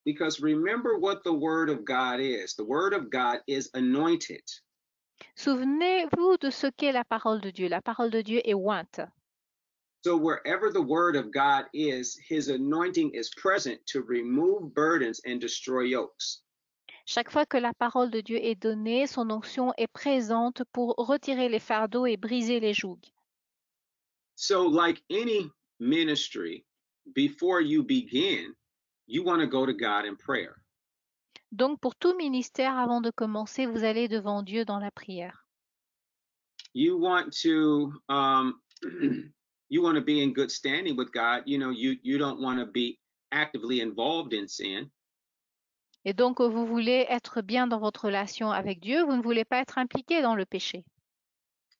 Because remember what the word of God is. The word of God is anointed. Souvenez-vous de ce qu'est la parole de Dieu. La parole de Dieu est ointe. So wherever the word of God is, his anointing is present to remove burdens and destroy yokes. Chaque fois que la parole de Dieu est donnée, son onction est présente pour retirer les fardeaux et briser les jougs. So like any ministry, before you begin, you want to go to God in prayer. Donc pour tout ministère, avant de commencer, vous allez devant Dieu dans la prière. You want to you want to be in good standing with God. You don't want to be actively involved in sin. Et donc vous voulez être bien dans votre relation avec Dieu, vous ne voulez pas être impliqué dans le péché.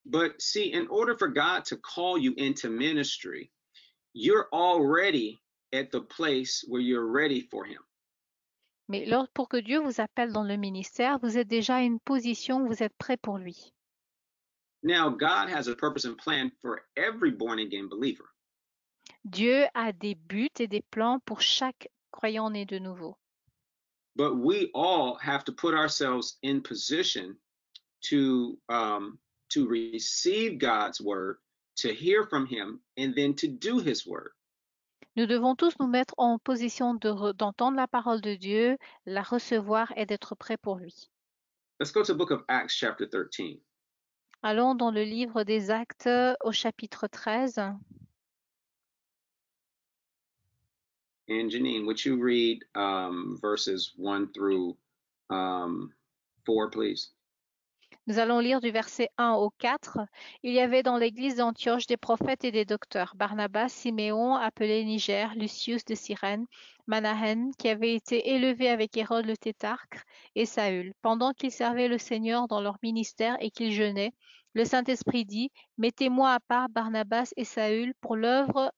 But see, in order for God to call you into ministry, you're already at the place where you're ready for him. Mais pour que Dieu vous appelle dans le ministère, vous êtes déjà à une position où vous êtes prêt pour lui. Now, God has a purpose and plan for every born again believer. Dieu a des buts et des plans pour chaque croyant né de nouveau. But we all have to put ourselves in position to receive God's word, to hear from him, and then to do his word. Nous devons tous nous mettre en position d'entendre la parole de Dieu, la recevoir et d'être prêt pour lui. Let's go to the book of Acts chapter 13. Allons dans le livre des Actes au chapitre 13. And Janine, would you read verses 1 through 4, please? Nous allons lire du verset 1 au 4. Il y avait dans l'église d'Antioche des prophètes et des docteurs, Barnabas, Siméon, appelé Niger, Lucius de Cyrène, Manahen, qui avait été élevé avec Hérode le tétrarque, et Saül. Pendant qu'ils servaient le Seigneur dans leur ministère et qu'ils jeûnaient, le Saint-Esprit dit, mettez-moi à part Barnabas et Saül pour l'œuvre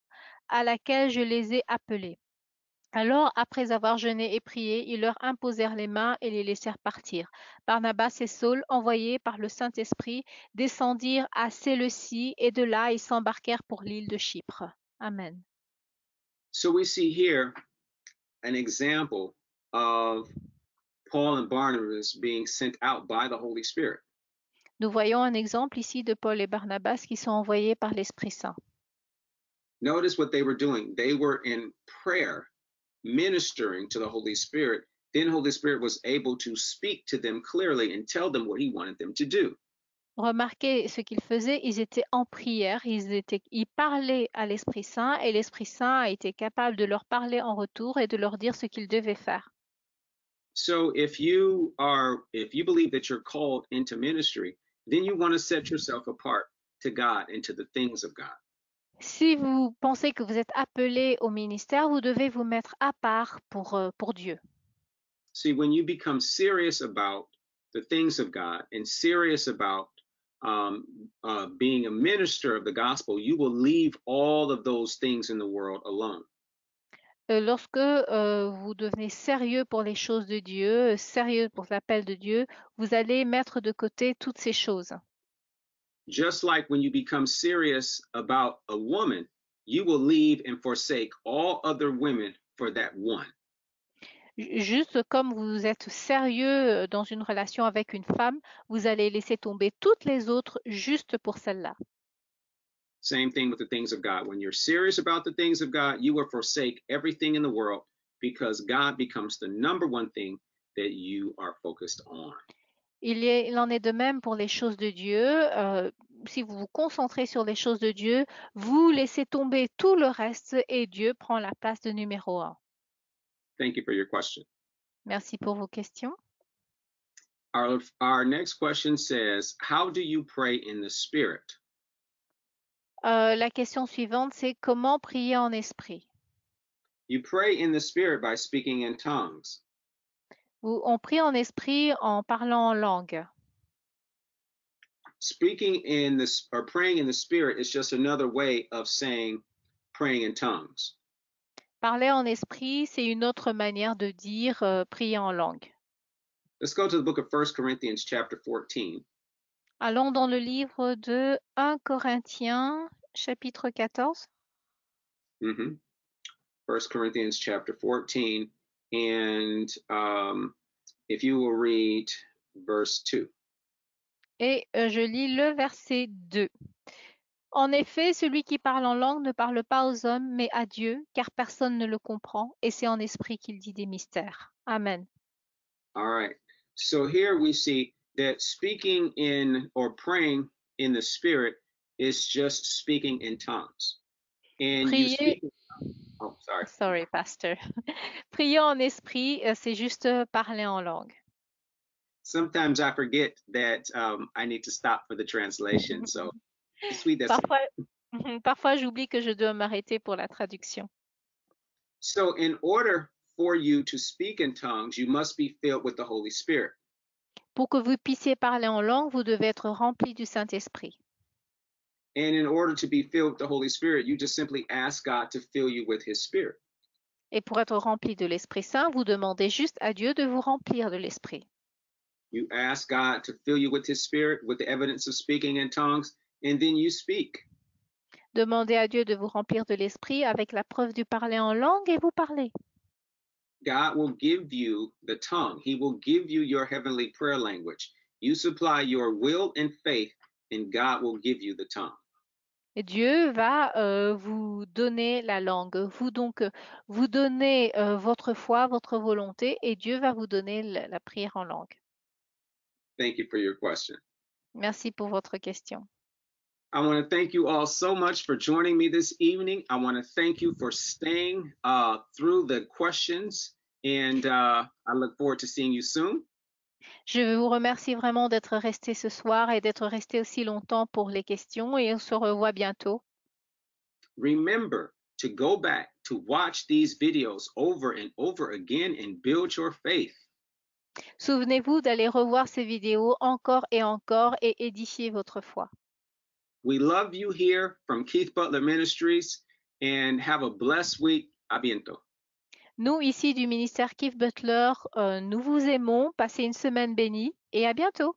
à laquelle je les ai appelés. Alors, après avoir jeûné et prié, ils leur imposèrent les mains et les laissèrent partir. Barnabas et Saul, envoyés par le Saint-Esprit, descendirent à Séleucie et de là ils s'embarquèrent pour l'île de Chypre. Amen. So we see here an example of Paul and Barnabas being sent out by the Holy Spirit. Nous voyons un exemple ici de Paul et Barnabas qui sont envoyés par l'Esprit Saint. Notice what they were doing. They were in prayer, ministering to the Holy Spirit. Then Holy Spirit was able to speak to them clearly and tell them what he wanted them to do. Remarquez ce qu'ils faisaient, ils étaient en prière, ils parlaient à l'Esprit Saint et l'Esprit Saint a été capable de leur parler en retour et de leur dire ce qu'ils devaient faire. So if you believe that you're called into ministry, then you want to set yourself apart to God and to the things of God. Si vous pensez que vous êtes appelé au ministère, vous devez vous mettre à part pour Dieu. See, when you become serious about the things of God and serious about being a minister of the gospel, you will leave all of those things in the world alone. Lorsque vous devenez sérieux pour les choses de Dieu, sérieux pour l'appel de Dieu, vous allez mettre de côté toutes ces choses. Just like when you become serious about a woman, you will leave and forsake all other women for that one. Juste comme vous êtes sérieux dans une relation avec une femme, vous allez laisser tomber toutes les autres juste pour celle-là. Same thing with the things of God. When you're serious about the things of God, you will forsake everything in the world because God becomes the number one thing that you are focused on. Il en est de même pour les choses de Dieu. Si vous vous concentrez sur les choses de Dieu, vous laissez tomber tout le reste et Dieu prend la place de numéro 1. Thank you for your question. Merci pour vos questions. Our next question says, how do you pray in the Spirit? La question suivante, c'est comment prier en esprit? You pray in the Spirit by speaking in tongues. On prie en esprit en parlant en langue. Speaking in this or praying in the Spirit is just another way of saying praying in tongues. Parler en esprit, c'est une autre manière de dire prier en langue. Let's go to the book of 1 Corinthians chapter 14. Allons dans le livre de 1 Corinthiens, chapitre 14. 1 Corinthians chapter 14, and if you will read verse 2. Et je lis le verset 2. En effet, celui qui parle en langue ne parle pas aux hommes, mais à Dieu, car personne ne le comprend, et c'est en esprit qu'il dit des mystères. Amen. All right. So here we see that speaking in or praying in the Spirit is just speaking in tongues. And you speak. Oh, sorry. Sorry, pastor. Prier en esprit, c'est juste parler en langue. Sometimes I forget that I need to stop for the translation. So sweet. Parfois, j'oublie que je dois m'arrêter pour la traduction. So in order for you to speak in tongues, you must be filled with the Holy Spirit. Pour que vous puissiez parler en langue, vous devez être rempli du Saint-Esprit. And in order to be filled with the Holy Spirit, you just simply ask God to fill you with his Spirit. Et pour être rempli de l'Esprit Saint, vous demandez juste à Dieu de vous remplir de l'Esprit. You ask God to fill you with his Spirit, with the evidence of speaking in tongues, and then you speak. Demandez à Dieu de vous remplir de l'Esprit avec la preuve du parler en langue et vous parlez. God will give you the tongue. He will give you your heavenly prayer language. You supply your will and faith, and God will give you the tongue. Et Dieu va vous donner la langue. Vous donnez votre foi, votre volonté, et Dieu va vous donner la prière en langue. Thank you for your question. Merci pour votre question. I want to thank you all so much for joining me this evening. I want to thank you for staying through the questions, and I look forward to seeing you soon. Je vous remercie vraiment d'être resté ce soir et d'être resté aussi longtemps pour les questions et on se revoit bientôt. Remember to go back to watch these videos over and over again and build your faith. Souvenez-vous d'aller revoir ces vidéos encore et édifier votre foi. We love you here from Keith Butler Ministries and have a blessed week. A bientôt. Nous, ici du ministère Keith Butler, nous vous aimons. Passez une semaine bénie et à bientôt.